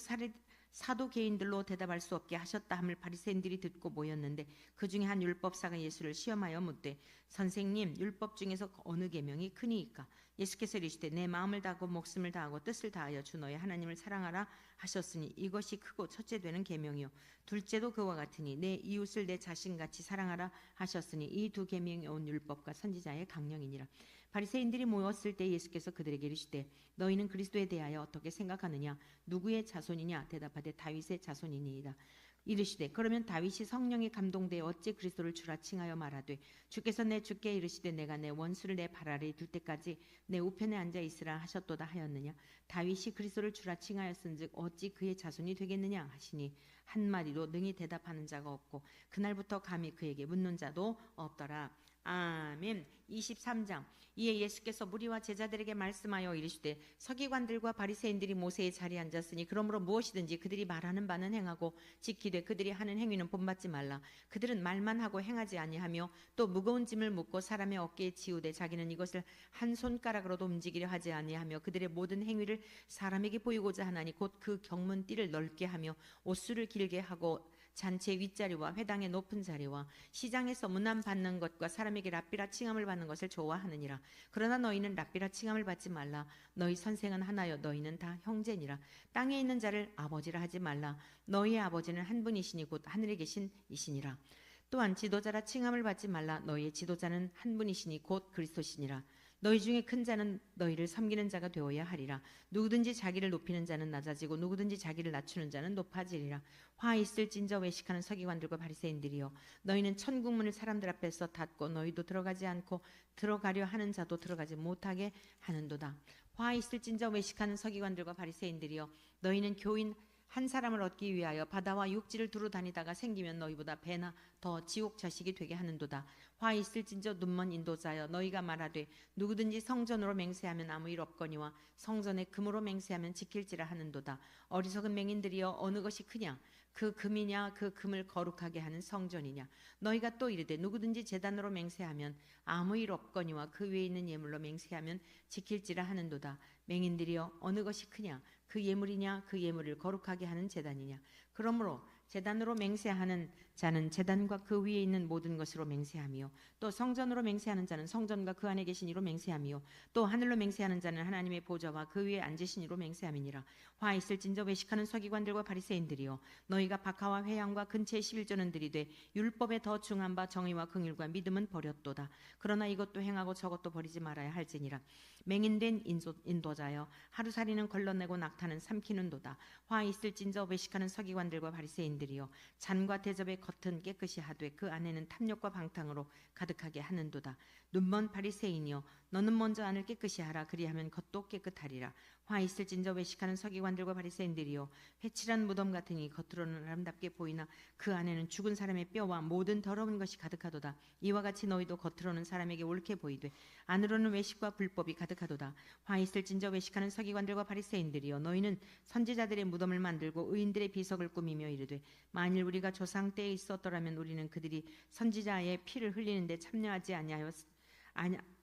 사도개인들로 대답할 수 없게 하셨다 함을 바리새인들이 듣고 모였는데 그 중에 한 율법사가 예수를 시험하여 묻되 선생님 율법 중에서 어느 계명이 크니이까? 예수께서 이르시되 내 마음을 다하고 목숨을 다하고 뜻을 다하여 주 너의 하나님을 사랑하라 하셨으니 이것이 크고 첫째 되는 계명이요 둘째도 그와 같으니 내 이웃을 내 자신같이 사랑하라 하셨으니 이 두 계명이 온 율법과 선지자의 강령이니라. 바리새인들이 모였을 때 예수께서 그들에게 이르시되 너희는 그리스도에 대하여 어떻게 생각하느냐? 누구의 자손이냐? 대답하되 다윗의 자손이니이다. 이르시되 그러면 다윗이 성령에 감동되어 어찌 그리스도를 주라 칭하여 말하되 주께서 내 주께 이르시되 내가 내 원수를 내 발 아래에 둘 때까지 내 우편에 앉아 있으라 하셨도다 하였느냐? 다윗이 그리스도를 주라 칭하였은즉 어찌 그의 자손이 되겠느냐 하시니 한마디도 능히 대답하는 자가 없고 그날부터 감히 그에게 묻는 자도 없더라. 아멘. 23장. 이에 예수께서 무리와 제자들에게 말씀하여 이르시되 서기관들과 바리새인들이 모세의 자리에 앉았으니 그러므로 무엇이든지 그들이 말하는 바는 행하고 지키되 그들이 하는 행위는 본받지 말라. 그들은 말만 하고 행하지 아니하며 또 무거운 짐을 묻고 사람의 어깨에 지우되 자기는 이것을 한 손가락으로도 움직이려 하지 아니하며 그들의 모든 행위를 사람에게 보이고자 하나니 곧 그 경문띠를 넓게 하며 옷수를 길게 하고 잔치의 윗자리와 회당의 높은 자리와 시장에서 문안 받는 것과 사람에게 랍비라 칭함을 받는 것을 좋아하느니라. 그러나 너희는 랍비라 칭함을 받지 말라. 너희 선생은 하나여 너희는 다 형제니라. 땅에 있는 자를 아버지라 하지 말라. 너희의 아버지는 한 분이시니 곧 하늘에 계신 이시니라. 또한 지도자라 칭함을 받지 말라. 너희의 지도자는 한 분이시니 곧 그리스도시니라. 너희 중에 큰 자는 너희를 섬기는 자가 되어야 하리라. 누구든지 자기를 높이는 자는 낮아지고 누구든지 자기를 낮추는 자는 높아지리라. 화 있을진저 외식하는 서기관들과 바리새인들이여 너희는 천국문을 사람들 앞에서 닫고 너희도 들어가지 않고 들어가려 하는 자도 들어가지 못하게 하는도다. 화 있을진저 외식하는 서기관들과 바리새인들이여 너희는 교인 한 사람을 얻기 위하여 바다와 육지를 두루 다니다가 생기면 너희보다 배나 더 지옥 자식이 되게 하는도다. 화 있을진저 눈먼 인도자여 너희가 말하되 누구든지 성전으로 맹세하면 아무 일 없거니와 성전에 금으로 맹세하면 지킬지라 하는도다. 어리석은 맹인들이여 어느 것이 크냐? 그 금이냐 그 금을 거룩하게 하는 성전이냐? 너희가 또 이르되 누구든지 제단으로 맹세하면 아무 일 없거니와 그 위에 있는 예물로 맹세하면 지킬지라 하는도다. 맹인들이여 어느 것이 크냐? 그 예물이냐 그 예물을 거룩하게 하는 제단이냐? 그러므로 제단으로 맹세하는 자는 제단과 그 위에 있는 모든 것으로 맹세하며 또 성전으로 맹세하는 자는 성전과 그 안에 계신 이로 맹세하며 또 하늘로 맹세하는 자는 하나님의 보좌와 그 위에 앉으신 이로 맹세함이니라. 화 있을진저 외식하는 서기관들과 바리새인들이여 너희가 박하와 회양과 근처의 11조는 들이되 율법에 더 중한 바 정의와 긍휼과 믿음은 버렸도다. 그러나 이것도 행하고 저것도 버리지 말아야 할지니라. 맹인된 인도자여 하루살이는 걸러내고 낙타는 삼키는도다. 화 있을진저 외식하는 서기관들과 바리새인들이여 잔과 대접의 겉은 깨끗이 하되 그 안에는 탐욕과 방탕으로 가득하게 하는도다. 눈먼 바리새인이여 너는 먼저 안을 깨끗이 하라. 그리하면 겉도 깨끗하리라. 화 있을진저 외식하는 서기관들과 바리새인들이여 회칠한 무덤 같으니 겉으로는 아름답게 보이나 그 안에는 죽은 사람의 뼈와 모든 더러운 것이 가득하도다. 이와 같이 너희도 겉으로는 사람에게 옳게 보이되 안으로는 외식과 불법이 가득하도다. 화 있을진저 외식하는 서기관들과 바리새인들이여 너희는 선지자들의 무덤을 만들고 의인들의 비석을 꾸미며 이르되 만일 우리가 조상 때에 있었더라면 우리는 그들이 선지자의 피를 흘리는데 참여하지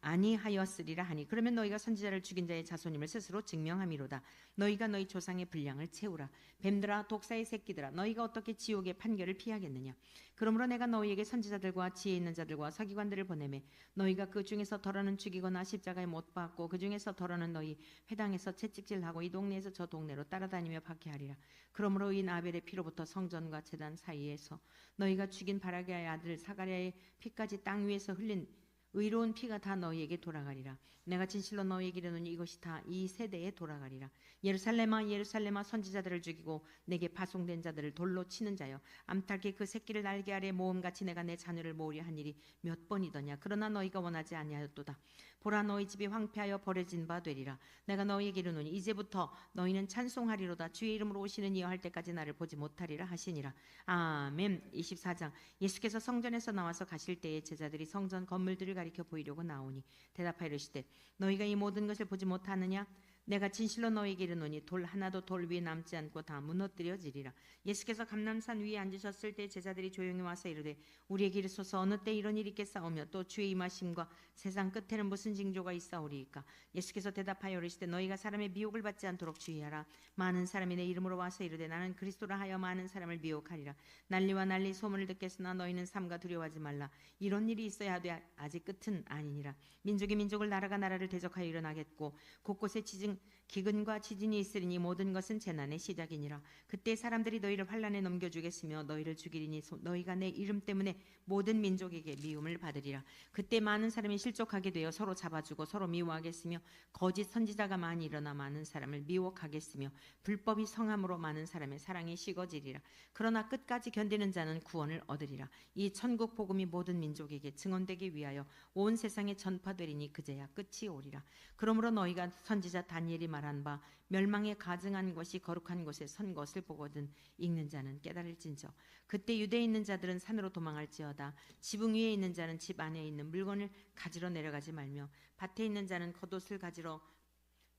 아니하였으리라 하니 그러면 너희가 선지자를 죽인 자의 자손임을 스스로 증명함이로다. 너희가 너희 조상의 분량을 채우라. 뱀들아 독사의 새끼들아 너희가 어떻게 지옥의 판결을 피하겠느냐. 그러므로 내가 너희에게 선지자들과 지혜 있는 자들과 서기관들을 보내매 너희가 그 중에서 덜어는 죽이거나 십자가에 못 박고 그 중에서 덜어는 너희 회당에서 채찍질하고 이 동네에서 저 동네로 따라다니며 박해하리라. 그러므로 이 아벨의 피로부터 성전과 제단 사이에서 너희가 죽인 바라기아의 아들 사가랴의 피까지 땅 위에서 흘린 의로운 피가 다 너희에게 돌아가리라. 내가 진실로 너희에게 이르노니 이것이 다 이 세대에 돌아가리라. 예루살렘아 예루살렘아 선지자들을 죽이고 내게 파송된 자들을 돌로 치는 자여 암탉이 그 새끼를 날개 아래 모음같이 내가 내 자녀를 모으려 한 일이 몇 번이더냐. 그러나 너희가 원하지 아니하였도다. 보라 너희 집이 황폐하여 버려진 바 되리라. 내가 너희에게 이르노니 이제부터 너희는 찬송하리로다. 주의 이름으로 오시는 이여 할 때까지 나를 보지 못하리라 하시니라. 아멘. 24장. 예수께서 성전에서 나와서 가실 때에 제자들이 성전 건물들을 가리켜 보이려고 나오니 대답하여 이르시되 너희가 이 모든 것을 보지 못하느냐. 내가 진실로 너희에게 이르노니 돌 하나도 돌 위에 남지 않고 다 무너뜨려지리라. 예수께서 감람산 위에 앉으셨을 때 제자들이 조용히 와서 이르되 우리에게 이르소서 어느 때 이런 일이 있겠사오며 또 주의 임하심과 세상 끝에는 무슨 징조가 있사오리이까. 예수께서 대답하여 이르시되 너희가 사람의 미혹을 받지 않도록 주의하라. 많은 사람이 내 이름으로 와서 이르되 나는 그리스도라 하여 많은 사람을 미혹하리라. 난리와 난리 소문을 듣겠으나 너희는 삼가 두려워하지 말라. 이런 일이 있어야 하되 아직 끝은 아니니라. 민족이 민족을 나라가 나라를 대적하여 일어나겠고 곳곳에 기근과 지진이 있으리니 모든 것은 재난의 시작이니라. 그때 사람들이 너희를 환란에 넘겨주겠으며 너희를 죽이리니 너희가 내 이름 때문에 모든 민족에게 미움을 받으리라. 그때 많은 사람이 실족하게 되어 서로 잡아주고 서로 미워하겠으며 거짓 선지자가 많이 일어나 많은 사람을 미혹하겠으며 불법이 성함으로 많은 사람의 사랑이 식어지리라. 그러나 끝까지 견디는 자는 구원을 얻으리라. 이 천국 복음이 모든 민족에게 증언되기 위하여 온 세상에 전파되리니 그제야 끝이 오리라. 그러므로 너희가 선지자 다니엘이 말한 바 멸망에 가증한 것이 거룩한 곳에 선 것을 보거든 읽는 자는 깨달을진저. 그때 유대에 있는 자들은 산으로 도망할지어다. 지붕 위에 있는 자는 집 안에 있는 물건을 가지러 내려가지 말며 밭에 있는 자는 겉옷을 가지러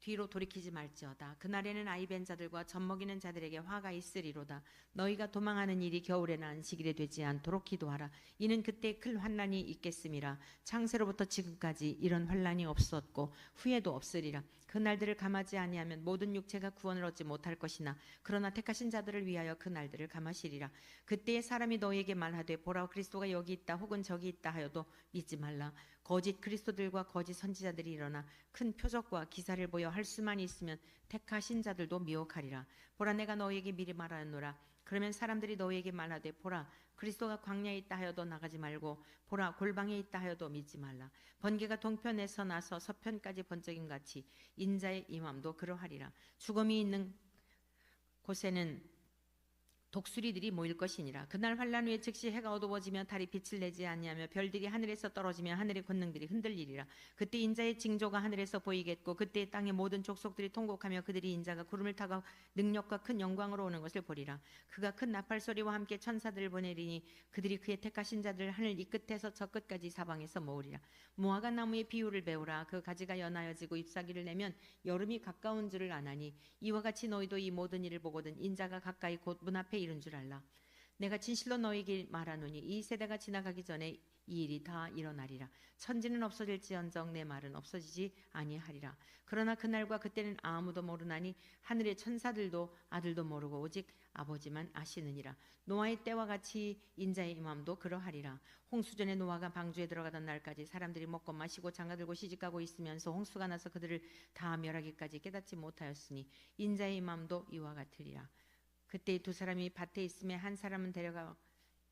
뒤로 돌이키지 말지어다. 그날에는 아이 벤 자들과 젖 먹이는 자들에게 화가 있으리로다. 너희가 도망하는 일이 겨울에나 안식일에 되지 않도록 기도하라. 이는 그때 큰 환난이 있겠음이라. 창세로부터 지금까지 이런 환난이 없었고 후에도 없으리라. 그 날들을 감하지 아니하면 모든 육체가 구원을 얻지 못할 것이나 그러나 택하신 자들을 위하여 그 날들을 감하시리라. 그때에 사람이 너희에게 말하되 보라 그리스도가 여기 있다 혹은 저기 있다 하여도 믿지 말라. 거짓 그리스도들과 거짓 선지자들이 일어나 큰 표적과 기사를 보여 할 수만 있으면 택하신 자들도 미혹하리라. 보라 내가 너희에게 미리 말하노라. 그러면 사람들이 너희에게 말하되 보라 그리스도가 광야에 있다 하여도 나가지 말고 보라 골방에 있다 하여도 믿지 말라. 번개가 동편에서 나서 서편까지 번쩍임 같이 인자의 임함도 그러하리라. 죽음이 있는 곳에는 독수리들이 모일 것이니라. 그날 환란 후에 즉시 해가 어두워지며 달이 빛을 내지 아니하며 별들이 하늘에서 떨어지며 하늘의 권능들이 흔들리리라. 그때 인자의 징조가 하늘에서 보이겠고 그때 땅의 모든 족속들이 통곡하며 그들이 인자가 구름을 타고 능력과 큰 영광으로 오는 것을 보리라. 그가 큰 나팔 소리와 함께 천사들을 보내리니 그들이 그의 택하신 자들을 하늘 이 끝에서 저 끝까지 사방에서 모으리라. 무화과 나무의 비유를 배우라. 그 가지가 연하여지고 잎사귀를 내면 여름이 가까운 줄을 아나니 이와 같이 너희도 이 모든 일을 보거든 인자가 가까이 곧 문 앞에 이른 줄 알라. 내가 진실로 너에게 말하노니 이 세대가 지나가기 전에 이 일이 다 일어나리라. 천지는 없어질지언정 내 말은 없어지지 아니하리라. 그러나 그날과 그때는 아무도 모르나니 하늘의 천사들도 아들도 모르고 오직 아버지만 아시느니라. 노아의 때와 같이 인자의 임함도 그러하리라. 홍수전에 노아가 방주에 들어가던 날까지 사람들이 먹고 마시고 장가들고 시집가고 있으면서 홍수가 나서 그들을 다 멸하기까지 깨닫지 못하였으니 인자의 임함도 이와 같으리라. 그때 두 사람이 밭에 있음에 한 사람은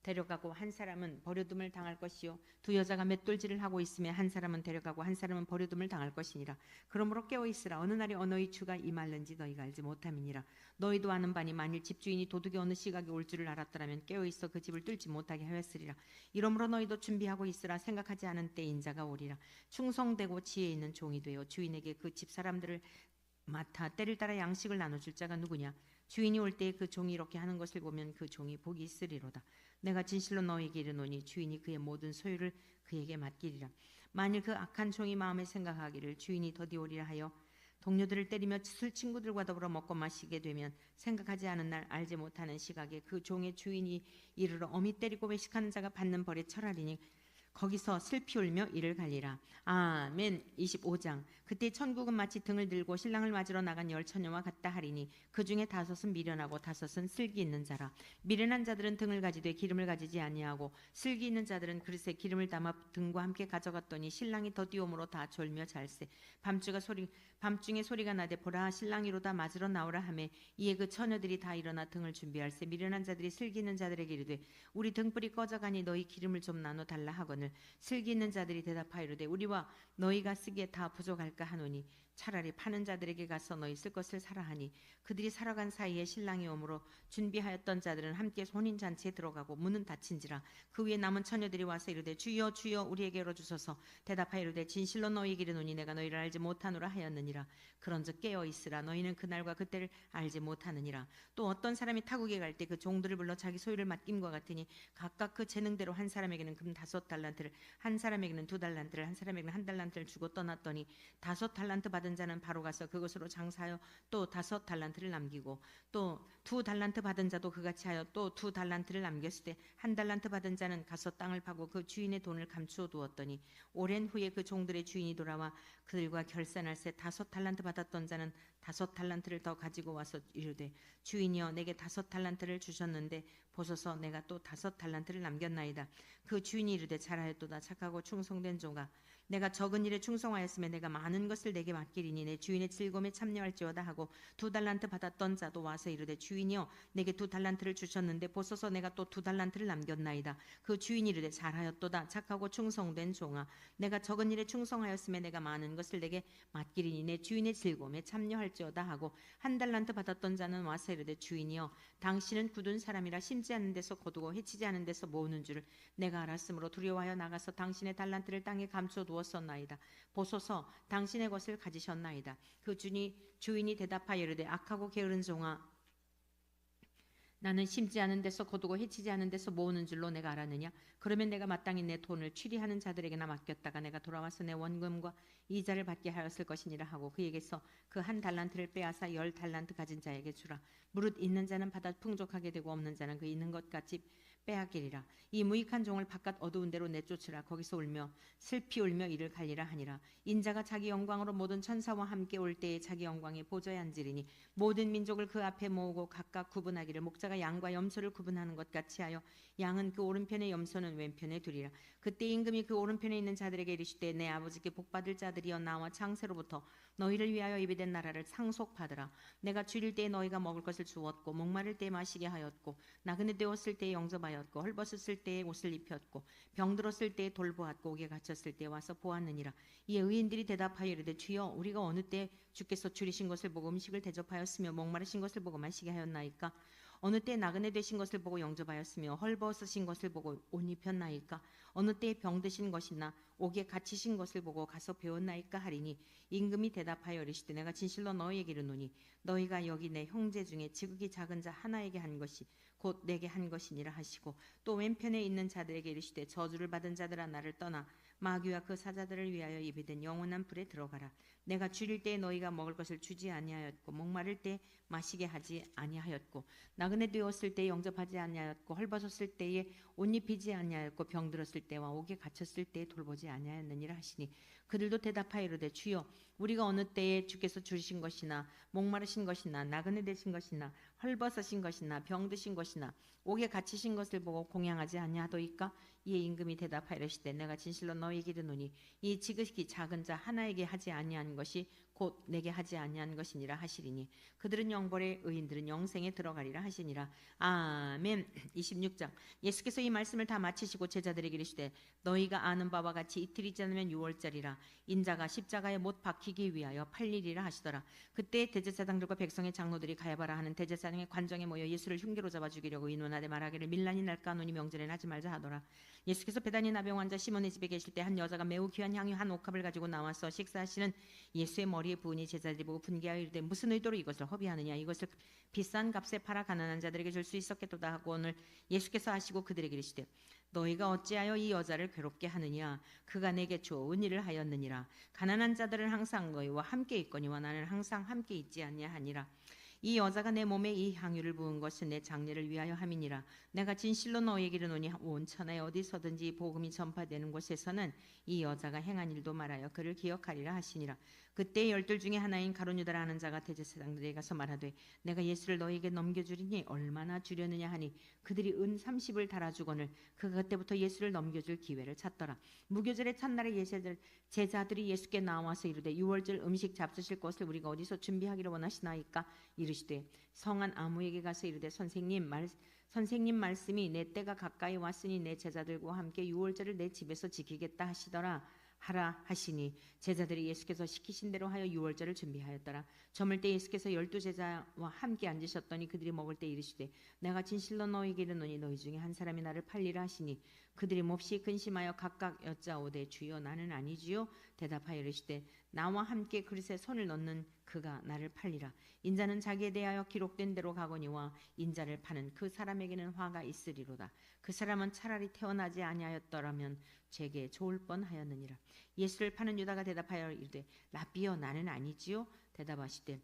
데려가고 한 사람은 버려둠을 당할 것이요 두 여자가 맷돌질을 하고 있음에 한 사람은 데려가고 한 사람은 버려둠을 당할 것이니라. 그러므로 깨어 있으라. 어느 날이 어느의 주가 임할는지 너희가 알지 못함이니라. 너희도 아는 바니 만일 집주인이 도둑이 어느 시각에 올 줄을 알았더라면 깨어 있어 그 집을 뚫지 못하게 하였으리라. 이러므로 너희도 준비하고 있으라. 생각하지 않은 때 인자가 오리라. 충성되고 지혜 있는 종이 되어 주인에게 그 집 사람들을 맡아 때를 따라 양식을 나눠줄 자가 누구냐. 주인이 올 때에 그 종이 이렇게 하는 것을 보면 그 종이 복이 있으리로다. 내가 진실로 너희에게 이르노니 주인이 그의 모든 소유를 그에게 맡기리라. 만일 그 악한 종이 마음에 생각하기를 주인이 더디 오리라 하여 동료들을 때리며 술 친구들과 더불어 먹고 마시게 되면 생각하지 않은 날 알지 못하는 시각에 그 종의 주인이 이르러 어미 때리고 외식하는 자가 받는 벌에 철하리니 거기서 슬피 울며 이를 갈리라. 아멘. 25장. 그때 천국은 마치 등을 들고 신랑을 맞으러 나간 열 처녀와 같다 하리니 그 중에 5은 미련하고 5은 슬기 있는 자라. 미련한 자들은 등을 가지되 기름을 가지지 아니하고 슬기 있는 자들은 그릇에 기름을 담아 등과 함께 가져갔더니 신랑이 더 뛰어오므로 다 졸며 잘세. 밤중에 소리가 나되 보라 신랑이로다 맞으러 나오라 하매 이에 그 처녀들이 다 일어나 등을 준비할세. 미련한 자들이 슬기 있는 자들에게 이르되 우리 등불이 꺼져가니 너희 기름을 좀 나눠 달라 하거늘 슬기 있는 자들이 대답하이르되 우리와 너희가 쓰기에 다 부족할까 하노니 차라리 파는 자들에게 가서 너희 쓸 것을 사라 하니 그들이 살아간 사이에 신랑이 오므로 준비하였던 자들은 함께 혼인잔치에 들어가고 문은 닫힌지라. 그 위에 남은 처녀들이 와서 이르되 주여 주여 우리에게 열어주소서. 대답하이르되 진실로 너희에게 이르노니 내가 너희를 알지 못하노라 하였느니라. 그런즉 깨어 있으라. 너희는 그날과 그때를 알지 못하느니라. 또 어떤 사람이 타국에 갈 때 그 종들을 불러 자기 소유를 맡김과 같으니 각각 그 재능대로 한 사람에게는 금 5달란트를 한 사람에게는 2달란트를 한 사람에게는 1달란트를 주고 떠났더니 5달란트 받은 자는 바로 가서 그것으로 장사하여 또 5달란트를 남기고 또 2달란트 받은 자도 그같이 하여 또 2달란트를 남겼을 때 1달란트 받은 자는 가서 땅을 파고 그 주인의 돈을 감추어 두었더니 오랜 후에 그 종들의 주인이 돌아와 그들과 결산할세 5달란트 받았던 자는 5달란트를 더 가지고 와서 이르되 주인이여 내게 5달란트를 주셨는데 보소서 내가 또 5달란트를 남겼나이다. 그 주인이 이르되 잘하였도다 착하고 충성된 종아 내가 적은 일에 충성하였으면 내가 많은 것을 내게 맡기리니 내 주인의 즐거움에 참여할지어다 하고 2달란트 받았던 자도 와서 이르되 주인이여 내게 2달란트를 주셨는데 보소서 내가 또 2달란트를 남겼나이다. 그 주인이 이르되 잘하였도다 착하고 충성된 종아 내가 적은 일에 충성하였으면 내가 많은 것을 내게 맡기리니 내 주인의 즐거움에 참여할지어다 하고 1달란트 받았던 자는 와서 이르되 주인이여 당신은 굳은 사람이라 심지 않는 데서 거두고 해치지 않은 데서 모으는 줄을 내가 알았으므로 두려워하여 나가서 당신의 달란트를 땅에 감춰 두었었나이다. 보소서 당신의 것을 가지셨나이다. 그 주인이 대답하여 이르되 악하고 게으른 종아 나는 심지 않은 데서 거두고 해치지 않은 데서 모으는 줄로 내가 알았느냐. 그러면 내가 마땅히 내 돈을 취리하는 자들에게나 맡겼다가 내가 돌아와서 내 원금과 이자를 받게 하였을 것이니라 하고 그에게서 그 1달란트를 빼앗아 10달란트 가진 자에게 주라. 무릇 있는 자는 받아 풍족하게 되고 없는 자는 그 있는 것 같이 빼앗기리라. 이 무익한 종을 바깥 어두운 데로 내쫓으라. 거기서 울며 슬피 울며 이를 갈리라 하니라. 인자가 자기 영광으로 모든 천사와 함께 올 때에 자기 영광의 보좌에 앉으리니 모든 민족을 그 앞에 모으고 각각 구분하기를 목자가 양과 염소를 구분하는 것 같이 하여 양은 그 오른편에 염소는 왼편에 두리라. 그때 임금이 그 오른편에 있는 자들에게 이르시되 내 아버지께 복받을 자들이여 나와 창세로부터 너희를 위하여 예비된 나라를 상속받으라. 내가 줄일 때에 너희가 먹을 것을 주었고 목마를 때에 마시게 하였고 나그네 되었을 때에 영접하였고 헐벗었을 때에 옷을 입혔고 병들었을 때에 돌보았고 옥에 갇혔을 때에 와서 보았느니라. 이에 의인들이 대답하여 이르되 주여 우리가 어느 때 주께서 줄이신 것을 보고 음식을 대접하였으며 목마르신 것을 보고 마시게 하였나이까? 어느 때 나그네 되신 것을 보고 영접하였으며 헐벗으신 것을 보고 옷 입혔나이까? 어느 때 병드신 것이나 옥에 갇히신 것을 보고 가서 배웠나이까 하리니 임금이 대답하여 이르시되 내가 진실로 너희에게 이르노니 너희가 여기 내 형제 중에 지극히 작은 자 하나에게 한 것이 곧 내게 한 것이니라 하시고 또 왼편에 있는 자들에게 이르시되 저주를 받은 자들아 나를 떠나 마귀와 그 사자들을 위하여 예비된 영원한 불에 들어가라. 내가 줄일 때에 너희가 먹을 것을 주지 아니하였고 목마를 때 마시게 하지 아니하였고 나그네 되었을 때에 영접하지 아니하였고 헐벗었을 때에 옷 입히지 아니하였고 병들었을 때와 옥에 갇혔을 때에 돌보지 아니하였느니라 하시니 그들도 대답하여 이르되 주여 우리가 어느 때에 주께서 주신 것이나 목마르신 것이나 나그네 되신 것이나 헐벗으신 것이나 병드신 것이나 옥에 갇히신 것을 보고 공양하지 아니하도이까? 이에 임금이 대답하여 이르시되 내가 진실로 너희에게 이르노니 이 지극히 작은 자 하나에게 하지 아니한 것이 곧 내게 하지 아니한 것이니라 하시리니 그들은 영벌에 의인들은 영생에 들어가리라 하시니라. 아멘. 26장. 예수께서 이 말씀을 다 마치시고 제자들에게 이르시되 너희가 아는 바와 같이 이틀이 지나면 6월절이라 인자가 십자가에 못 박히기 위하여 팔리리라 하시더라. 그때 대제사장들과 백성의 장로들이 가야바라 하는 대제사장의 관정에 모여 예수를 흉계로 잡아 죽이려고 의논하되 말하기를 밀란이 날까 하노니 명절에는 하지 말자 하더라. 예수께서 베다니 나병 환자 시몬의 집에 계실 때 한 여자가 매우 귀한 향유 한 옥합을 가지고 나와서 식사하시는 예수의 머리에 부으니 제자들이 보고 분개하여 이르되 무슨 의도로 이것을 허비하느냐 이것을 비싼 값에 팔아 가난한 자들에게 줄 수 있었겠도다 하고 오늘 예수께서 하시고 그들에게 이르시되 너희가 어찌하여 이 여자를 괴롭게 하느냐 그가 내게 좋은 일을 하였느니라. 가난한 자들은 항상 너희와 함께 있거니와 나는 항상 함께 있지 아니하니라. 이 여자가 내 몸에 이 향유를 부은 것은 내 장례를 위하여 함이니라. 내가 진실로 너희에게 이르노니 온 천하에 어디서든지 복음이 전파되는 곳에서는 이 여자가 행한 일도 말하여 그를 기억하리라 하시니라. 그때 열둘 중에 하나인 가룟 유다라 하는 자가 대제사장들에게 가서 말하되 내가 예수를 너희에게 넘겨주리니 얼마나 주려느냐 하니 그들이 은 30을 달아주거늘 그가 그때부터 예수를 넘겨줄 기회를 찾더라. 무교절의 첫날에 제자들이 예수께 나와서 이르되 유월절 음식 잡수실 것을 우리가 어디서 준비하기를 원하시나이까 이르시되 성한 아무에게 가서 이르되 선생님 말씀이 내 때가 가까이 왔으니 내 제자들과 함께 유월절을 내 집에서 지키겠다 하라 하시니 제자들이 예수께서 시키신 대로 하여 유월절을 준비하였더라. 저물 때 예수께서 12제자와 함께 앉으셨더니 그들이 먹을 때 이르시되 내가 진실로 너희에게 이르노니 너희 중에 한 사람이 나를 팔리라 하시니 그들이 몹시 근심하여 각각 여짜오되 주여 나는 아니지요 대답하여 이르시되 나와 함께 그릇에 손을 넣는 그가 나를 팔리라. 인자는 자기에 대하여 기록된 대로 가거니와 인자를 파는 그 사람에게는 화가 있으리로다. 그 사람은 차라리 태어나지 아니하였더라면 제게 좋을 뻔하였느니라. 예수를 파는 유다가 대답하여 이르되 라비여 나는 아니지요 대답하시되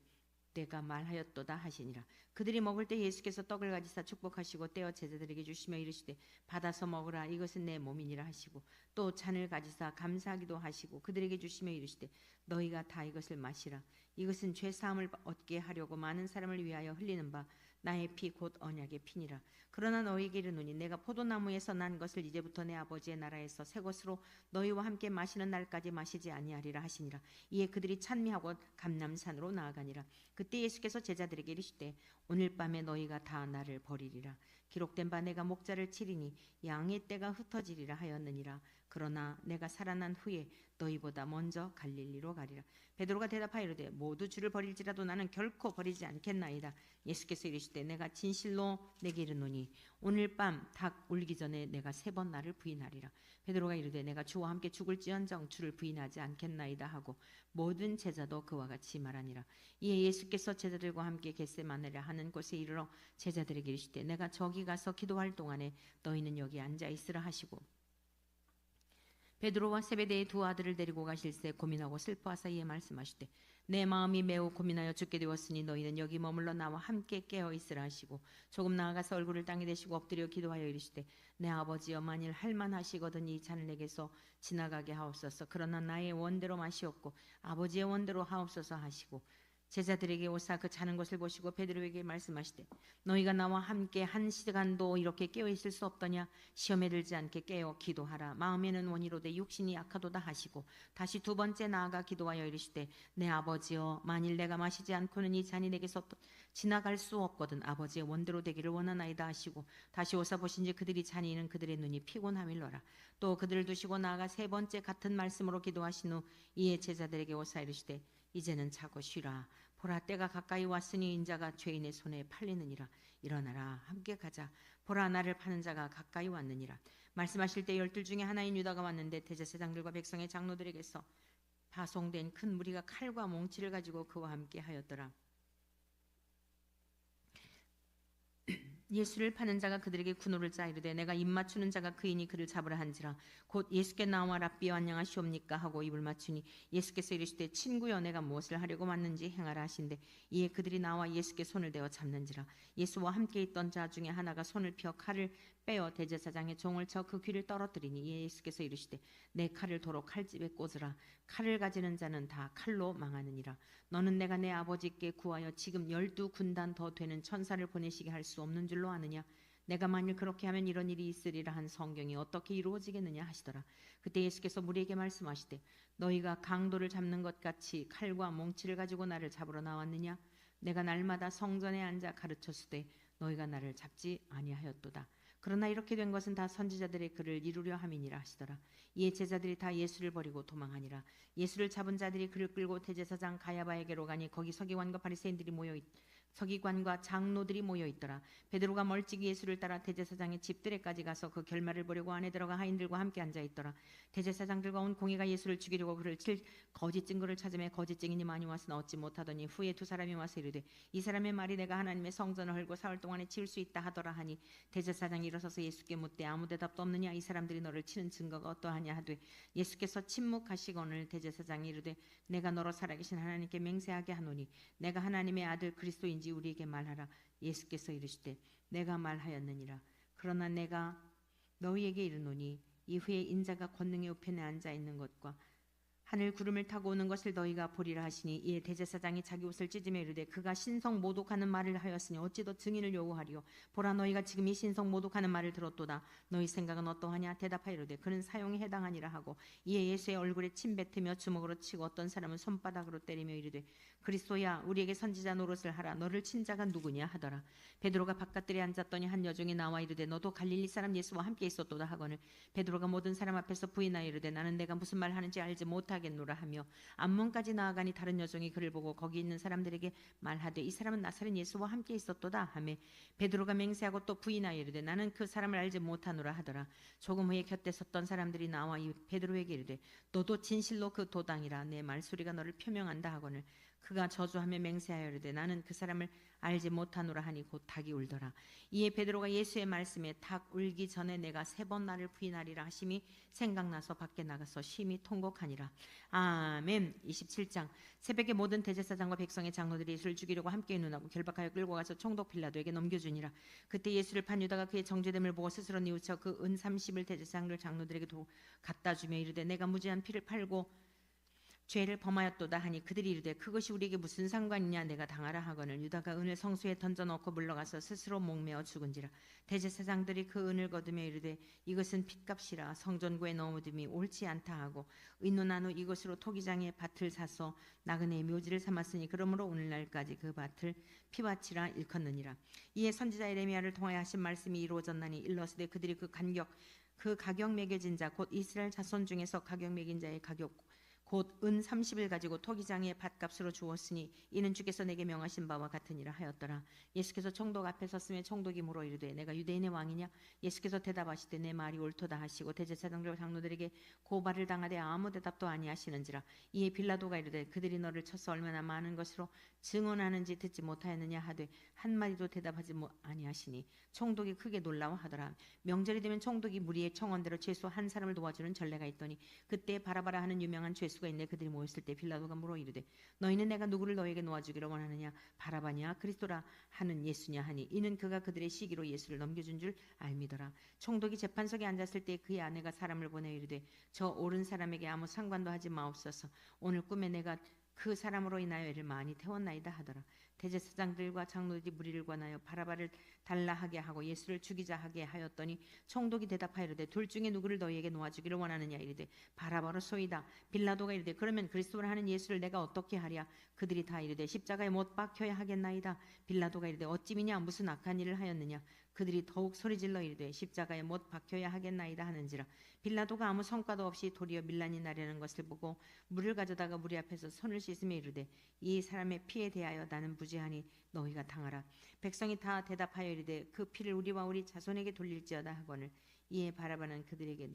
내가 말하였도다 하시니라. 그들이 먹을 때 예수께서 떡을 가지사 축복하시고 떼어 제자들에게 주시며 이르시되 받아서 먹으라 이것은 내 몸이니라 하시고 또 잔을 가지사 감사하기도 하시고 그들에게 주시며 이르시되 너희가 다 이것을 마시라. 이것은 죄 사함을 얻게 하려고 많은 사람을 위하여 흘리는 바 나의 피 곧 언약의 피니라. 그러나 너희에게 이르노니 내가 포도나무에서 난 것을 이제부터 내 아버지의 나라에서 새 것으로 너희와 함께 마시는 날까지 마시지 아니하리라 하시니라. 이에 그들이 찬미하고 감람산으로 나아가니라. 그때 예수께서 제자들에게 이르시되 오늘 밤에 너희가 다 나를 버리리라. 기록된 바 내가 목자를 치리니 양의 떼가 흩어지리라 하였느니라. 그러나 내가 살아난 후에 너희보다 먼저 갈릴리로 가리라. 베드로가 대답하여 이르되 모두 주를 버릴지라도 나는 결코 버리지 않겠나이다. 예수께서 이르시되 내가 진실로 내게 이르노니 오늘 밤 닭 울기 전에 내가 3번 나를 부인하리라. 베드로가 이르되 내가 주와 함께 죽을지언정 주를 부인하지 않겠나이다 하고 모든 제자도 그와 같이 말하니라. 이에 예수께서 제자들과 함께 겟세마네라 하는 곳에 이르러 제자들에게 이르시되 내가 저기 가서 기도할 동안에 너희는 여기 앉아 있으라 하시고 베드로와 세베대의 두 아들을 데리고 가실새 고민하고 슬퍼하사 이에 말씀하시되 내 마음이 매우 고민하여 죽게 되었으니 너희는 여기 머물러 나와 함께 깨어 있으라 하시고 조금 나아가서 얼굴을 땅에 대시고 엎드려 기도하여 이르시되 내 아버지여 만일 할만하시거든 이 잔을 내게서 지나가게 하옵소서. 그러나 나의 원대로 마시옵고 아버지의 원대로 하옵소서 하시고 제자들에게 오사 그 자는 것을 보시고 베드로에게 말씀하시되 너희가 나와 함께 한 시간도 이렇게 깨어 있을 수 없더냐. 시험에 들지 않게 깨어 기도하라. 마음에는 원이로되 육신이 약하도다 하시고 다시 2번째 나아가 기도하여 이르시되 내 아버지여 만일 내가 마시지 않고는 이 잔이 내게서 지나갈 수 없거든 아버지의 원대로 되기를 원하나이다 하시고 다시 오사 보신지 그들이 잔이는 그들의 눈이 피곤함일러라. 또 그들을 두시고 나아가 3번째 같은 말씀으로 기도하신 후 이에 제자들에게 오사 이르시되 이제는 자고 쉬라. 보라 때가 가까이 왔으니 인자가 죄인의 손에 팔리느니라. 일어나라 함께 가자. 보라 나를 파는 자가 가까이 왔느니라. 말씀하실 때 12 중에 하나인 유다가 왔는데 대제사장들과 백성의 장로들에게서 파송된 큰 무리가 칼과 몽치를 가지고 그와 함께 하였더라. 예수를 파는 자가 그들에게 군호를 짜 이르되 내가 입 맞추는 자가 그이니 그를 잡으라 한지라. 곧 예수께 나와 랍비여 안녕하시옵니까 하고 입을 맞추니 예수께서 이르시되 친구여 내가 무엇을 하려고 왔는지 행하라 하신대. 이에 그들이 나와 예수께 손을 대어 잡는지라. 예수와 함께 있던 자 중에 하나가 손을 펴 칼을 빼어 대제사장의 종을 쳐 그 귀를 떨어뜨리니 이에 예수께서 이르시되 내 칼을 도로 칼집에 꽂으라. 칼을 가지는 자는 다 칼로 망하느니라. 너는 내가 내 아버지께 구하여 지금 12군단 더 되는 천사를 보내시게 할 수 없는 줄로 아느냐. 내가 만일 그렇게 하면 이런 일이 있으리라 한 성경이 어떻게 이루어지겠느냐 하시더라. 그때 예수께서 무리에게 말씀하시되 너희가 강도를 잡는 것 같이 칼과 몽치를 가지고 나를 잡으러 나왔느냐. 내가 날마다 성전에 앉아 가르쳤으되 너희가 나를 잡지 아니하였도다. 그러나 이렇게 된 것은 다 선지자들의 글을 이루려 함이니라 하시더라. 이에 제자들이 다 예수를 버리고 도망하니라. 예수를 잡은 자들이 그를 끌고 대제사장 가야바에게로 가니 거기 서기관과 바리새인들이 서기관과 장로들이 모여 있더라. 베드로가 멀찍이 예수를 따라 대제사장의 집들에까지 가서 그 결말을 보려고 안에 들어가 하인들과 함께 앉아 있더라. 대제사장들과 온 공회가 예수를 죽이려고 그를 칠 거짓 증거를 찾으며 거짓 증인이 많이 와서 얻지 못하더니 후에 2 사람이 와서 이르되 이 사람의 말이 내가 하나님의 성전을 헐고 사흘 동안에 치울 수 있다 하더라 하니 대제사장이 일어서서 예수께 묻되 아무 대답도 없느냐. 이 사람들이 너를 치는 증거가 어떠하냐 하되 예수께서 침묵하시거늘 대제사장이 이르되 내가 너로 살아계신 하나님께 맹세하게 하노니 내가 하나님의 아들 그리스도인지 무엇인지 우리에게 말하라. 예수께서 이르시되 내가 말하였느니라. 그러나 내가 너희에게 이르노니 이후에 인자가 권능의 우편에 앉아 있는 것과 하늘 구름을 타고 오는 것을 너희가 보리라 하시니, 이에 대제사장이 자기 옷을 찢으며 이르되 그가 신성 모독하는 말을 하였으니 어찌 더 증인을 요구하리요. 보라, 너희가 지금 이 신성 모독하는 말을 들었도다. 너희 생각은 어떠하냐? 대답하여 이르되 그는 사형에 해당하니라 하고, 이에 예수의 얼굴에 침 뱉으며 주먹으로 치고 어떤 사람은 손바닥으로 때리며 이르되 그리스도야, 우리에게 선지자 노릇을 하라. 너를 친 자가 누구냐 하더라. 베드로가 바깥들에 앉았더니 한 여종이 나와 이르되 너도 갈릴리 사람 예수와 함께 있었도다 하거늘, 베드로가 모든 사람 앞에서 부인하여 이르되 나는 내가 무슨 말 하는지 알지 못하겠노라 하며 앞문까지 나아가니, 다른 여종이 그를 보고 거기 있는 사람들에게 말하되 이 사람은 나사렛 예수와 함께 있었도다 하며, 베드로가 맹세하고 또 부인하여 이르되 나는 그 사람을 알지 못하노라 하더라. 조금 후에 곁에 섰던 사람들이 나와 이 베드로에게 이르되 너도 진실로 그 도당이라. 내 말소리가 너를 표명한다 하거늘, 그가 저주하며 맹세하여 이르되 나는 그 사람을 알지 못하노라 하니 곧 닭이 울더라. 이에 베드로가 예수의 말씀에 닭 울기 전에 내가 3번 나를 부인하리라 하심이 생각나서 밖에 나가서 심히 통곡하니라. 아멘. 27장. 새벽에 모든 대제사장과 백성의 장로들이 예수를 죽이려고 함께 의논하고 결박하여 끌고 가서 총독 빌라도에게 넘겨주니라. 그때 예수를 판 유다가 그의 정죄됨을 보고 스스로 뉘우쳐 그 은 30을 대제사장들 장로들에게 갖다 주며 이르되 내가 무죄한 피를 팔고 죄를 범하였도다 하니, 그들이 이르되 그것이 우리에게 무슨 상관이냐? 내가 당하라 하거늘, 유다가 은을 성소에 던져넣고 물러가서 스스로 목매어 죽은지라. 대제사장들이 그 은을 거두며 이르되 이것은 핏값이라. 성전구에 넣어둠이 옳지 않다 하고 의논한 후 이것으로 토기장의 밭을 사서 나그네의 묘지를 삼았으니, 그러므로 오늘날까지 그 밭을 피밭이라 일컫느니라. 이에 선지자 예레미야를 통하여 하신 말씀이 이루어졌나니, 일러스되 그들이 그 가격 매겨진 자 곧 이스라엘 자손 중에서 가격 매긴 자의 가격 곧 은 30을 가지고 토기장의 밭값으로 주었으니 이는 주께서 내게 명하신 바와 같으니라 하였더라. 예수께서 총독 앞에 섰으며 총독이 물어 이르되 내가 유대인의 왕이냐? 예수께서 대답하시되 내 말이 옳도다 하시고 대제사장들과 장로들에게 고발을 당하되 아무 대답도 아니하시는지라. 이에 빌라도가 이르되 그들이 너를 쳐서 얼마나 많은 것으로 증언하는지 듣지 못하였느냐 하되 한마디도 대답하지 아니하시니 총독이 크게 놀라워하더라. 명절이 되면 총독이 무리의 청원대로 최소 한 사람을 도와주는 전례가 있더니, 그때 바라바라 하는 유명한 죄수가 있네. 그들이 모였을 때 빌라도가 물어 이르되 너희는 내가 누구를 너에게 놓아주기를 원하느냐? 바라바냐 그리스도라 하는 예수냐 하니, 이는 그가 그들의 시기로 예수를 넘겨준 줄 알미더라. 총독이 재판석에 앉았을 때 그의 아내가 사람을 보내 이르되 저 옳은 사람에게 아무 상관도 하지 마옵소서. 오늘 꿈에 내가 그 사람으로 인하여 애를 많이 태웠나이다 하더라. 대제사장들과 장로들이 무리를 관하여 바라바를 달라하게 하고 예수를 죽이자 하게 하였더니, 총독이 대답하여 이르되 둘 중에 누구를 너희에게 놓아주기를 원하느냐? 이르되 바라바로 소이다. 빌라도가 이르되 그러면 그리스도라 하는 예수를 내가 어떻게 하랴? 그들이 다 이르되 십자가에 못 박혀야 하겠나이다. 빌라도가 이르되 어찌미냐? 무슨 악한 일을 하였느냐? 그들이 더욱 소리질러 이르되 십자가에 못 박혀야 하겠나이다 하는지라. 빌라도가 아무 성과도 없이 도리어 밀란이 나려는 것을 보고 물을 가져다가 무리 앞에서 손을 씻으며 이르되 이 사람의 피에 대하여 나는 무죄하니 너희가 당하라. 백성이 다 대답하여 이르되 그 피를 우리와 우리 자손에게 돌릴지어다 하거늘, 이에 바라바는 그들에게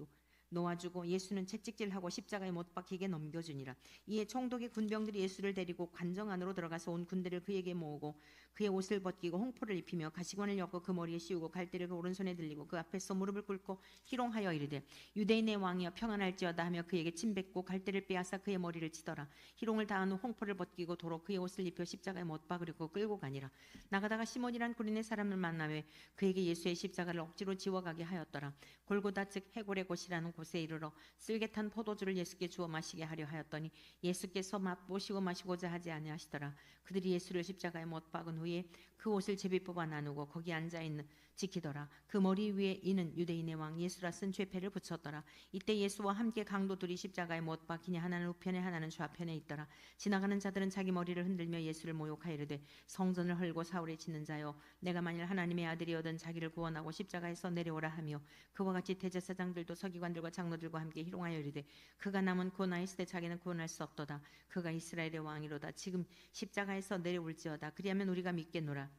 놓아주고 예수는 채찍질하고 십자가에 못 박히게 넘겨주니라. 이에 총독의 군병들이 예수를 데리고 관정 안으로 들어가서 온 군대를 그에게 모으고 그의 옷을 벗기고 홍포를 입히며 가시관을 엮고 그 머리에 씌우고 갈대를 그 오른손에 들리고 그 앞에서 무릎을 꿇고 희롱하여 이르되 유대인의 왕이여 평안할지어다 하며 그에게 침 뱉고 갈대를 빼앗아 그의 머리를 치더라. 희롱을 다한 후 홍포를 벗기고 도로 그의 옷을 입혀 십자가에 못 박으려고 끌고 가니라. 나가다가 시몬이란 구린의 사람을 만나며 그에게 예수의 십자가를 억지로 지워가게 하였더라. 골고다 즉 해골의 곳이라는 곳에 이르러 쓸개탄 포도주를 예수께 주어 마시게 하려 하였더니 예수께서 맛보시고 마시고자 하지 아니하시더라. 그들이 예수를 십자가에 못 박은 후에 그 옷을 제비 뽑아 나누고 거기 앉아 있는 지키더라. 그 머리 위에 이는 유대인의 왕 예수라 쓴 죄패를 붙였더라. 이때 예수와 함께 강도들이 십자가에 못 박히니 하나는 우편에 하나는 좌편에 있더라. 지나가는 자들은 자기 머리를 흔들며 예수를 모욕하여 이르되 성전을 헐고 사울에 짓는 자여, 내가 만일 하나님의 아들이어든 자기를 구원하고 십자가에서 내려오라 하며, 그와 같이 대제사장들도 서기관들과 장로들과 함께 희롱하여 이르되 그가 남은 구원하였으되 자기는 구원할 수 없도다. 그가 이스라엘의 왕이로다. 지금 십자가에서 내려올지어다. 그리하면 우리가 믿겠노라.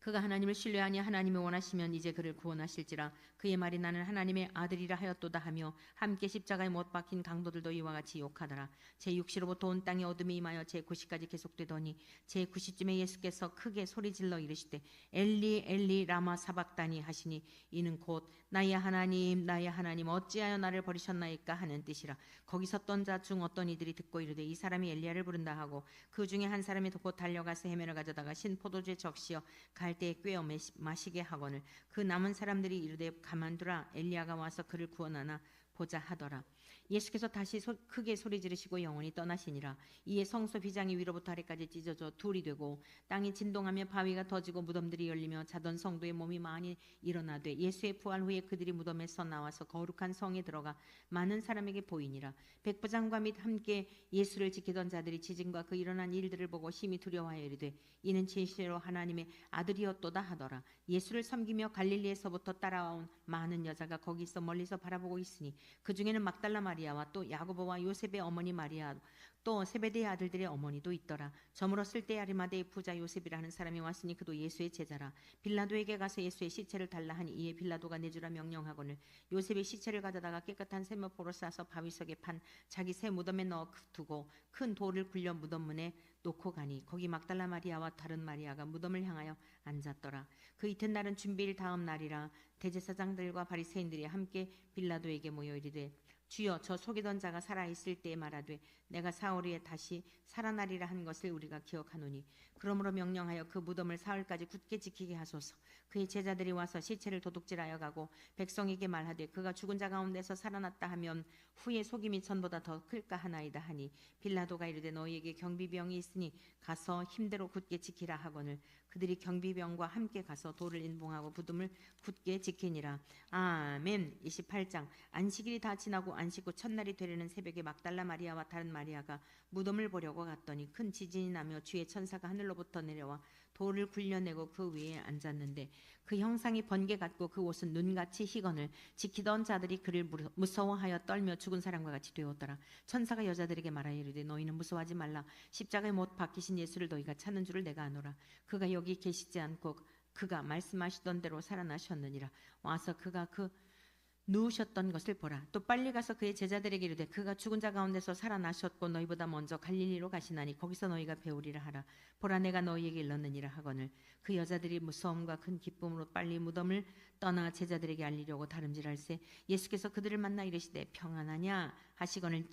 그가 하나님을 신뢰하니 하나님이 원하시면 이제 그를 구원하실지라. 그의 말이 나는 하나님의 아들이라 하였도다 하며 함께 십자가에 못 박힌 강도들도 이와 같이 욕하더라. 제6시로부터 온 땅에 어둠이 임하여 제9시까지 계속되더니 제9시쯤에 예수께서 크게 소리질러 이르시되 엘리 엘리 라마 사박다니 하시니 이는 곧 나의 하나님 나의 하나님 어찌하여 나를 버리셨나이까 하는 뜻이라. 거기 섰던 자 중 어떤 이들이 듣고 이르되 이 사람이 엘리야를 부른다 하고 그 중에 한 사람이 곧 달려가서 해면을 가져다가 신 포도주에 적시어 갈대에 꿰어 마시게 하거늘 그 남은 사람들이 이르되 가만두라 엘리야가 와서 그를 구원하나 보자 하더라. 예수께서 다시 크게 소리 지르시고 영원히 떠나시니라. 이에 성소 비장이 위로부터 아래까지 찢어져 둘이 되고 땅이 진동하며 바위가 터지고 무덤들이 열리며 자던 성도의 몸이 많이 일어나되 예수의 부활 후에 그들이 무덤에서 나와서 거룩한 성에 들어가 많은 사람에게 보이니라. 백부장과 및 함께 예수를 지키던 자들이 지진과 그 일어난 일들을 보고 심히 두려워하여 이르되 이는 진실로 하나님의 아들이었도다 하더라. 예수를 섬기며 갈릴리에서부터 따라온 많은 여자가 거기서 멀리서 바라보고 있으니 그 중에는 막달라 마리아와 또 야고보와 요셉의 어머니 마리아 또 세베대의 아들들의 어머니도 있더라. 저물었을 때 아리마대의 부자 요셉이라는 사람이 왔으니 그도 예수의 제자라. 빌라도에게 가서 예수의 시체를 달라 하니 이에 빌라도가 내주라 명령하거늘 요셉의 시체를 가져다가 깨끗한 세마포로 싸서 바위 속에 판 자기 새 무덤에 넣어 두고 큰 돌을 굴려 무덤 문에 놓고 가니 거기 막달라 마리아와 다른 마리아가 무덤을 향하여 앉았더라. 그 이튿날은 준비일 다음 날이라. 대제사장들과 바리새인들이 함께 빌라도에게 모여 이르되 주여 저 속이던 자가 살아있을 때에 말하되 내가 사흘 후에 다시 살아나리라 한 것을 우리가 기억하노니 그러므로 명령하여 그 무덤을 사흘까지 굳게 지키게 하소서. 그의 제자들이 와서 시체를 도둑질하여 가고 백성에게 말하되 그가 죽은 자 가운데서 살아났다 하면 후에 속임이 전보다 더 클까 하나이다 하니 빌라도가 이르되 너희에게 경비병이 있으니 가서 힘대로 굳게 지키라 하거늘 그들이 경비병과 함께 가서 돌을 인봉하고 무덤을 굳게 지키니라. 아멘. 28장. 안식일이 다 지나고 안식 후 첫날이 되려는 새벽에 막달라 마리아와 다른 마리아가 무덤을 보려고 갔더니 큰 지진이 나며 주의 천사가 하늘로부터 내려와 돌을 굴려내고 그 위에 앉았는데 그 형상이 번개 같고 그 옷은 눈같이 희건을 지키던 자들이 그를 무서워하여 떨며 죽은 사람과 같이 되었더라. 천사가 여자들에게 말하여 이르되 너희는 무서워하지 말라. 십자가에 못 박히신 예수를 너희가 찾는 줄을 내가 아노라. 그가 여기 계시지 않고 그가 말씀하시던 대로 살아나셨느니라. 와서 그가 누우셨던 것을 보라. 또 빨리 가서 그의 제자들에게 이르되 그가 죽은 자 가운데서 살아나셨고 너희보다 먼저 갈릴리로 가시나니 거기서 너희가 배우리라 하라. 보라 내가 너희에게 일렀느니라 하거늘 그 여자들이 무서움과 큰 기쁨으로 빨리 무덤을 떠나 제자들에게 알리려고 다름질할세 예수께서 그들을 만나 이르시되 평안하냐 하시거늘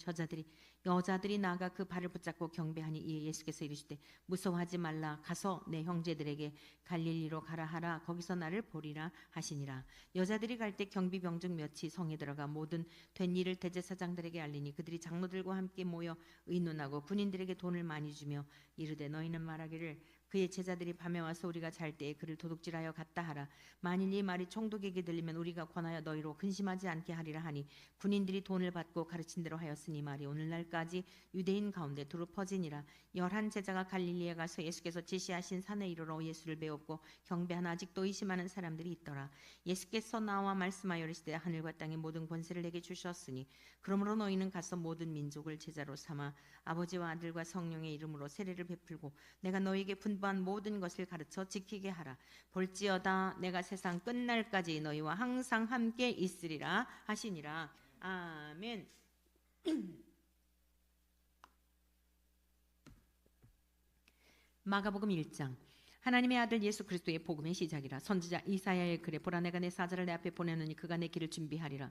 여자들이 나가 그 발을 붙잡고 경배하니 이에 예수께서 이르시되 무서워하지 말라. 가서 내 형제들에게 갈릴리로 가라 하라. 거기서 나를 보리라 하시니라. 여자들이 갈 때 경비병 중 몇이 성에 들어가 모든 된 일을 대제사장들에게 알리니 그들이 장로들과 함께 모여 의논하고 군인들에게 돈을 많이 주며 이르되 너희는 말하기를 그의 제자들이 밤에 와서 우리가 잘 때에 그를 도둑질하여 갔다 하라. 만일 이 말이 총독에게 들리면 우리가 권하여 너희로 근심하지 않게 하리라 하니 군인들이 돈을 받고 가르친 대로 하였으니 말이 오늘날까지 유대인 가운데 두루 퍼지니라. 11 제자가 갈릴리에 가서 예수께서 지시하신 산에 이르러 예수를 배웠고 경배하나 아직도 의심하는 사람들이 있더라. 예수께서 나와 말씀하여 이르시되 하늘과 땅의 모든 권세를 내게 주셨으니 그러므로 너희는 가서 모든 민족을 제자로 삼아 아버지와 아들과 성령의 이름으로 세례를 베풀고 내가 너희에게 분부한 모든 것을 가르쳐 지키게 하라. 볼지어다 내가 세상 끝날까지 너희와 항상 함께 있으리라 하시니라. 아멘. 마가복음 1장. 하나님의 아들 예수 그리스도의 복음의 시작이라. 선지자 이사야의 글에 보라 내가 내 사자를 내 앞에 보내노니 그가 내 길을 준비하리라.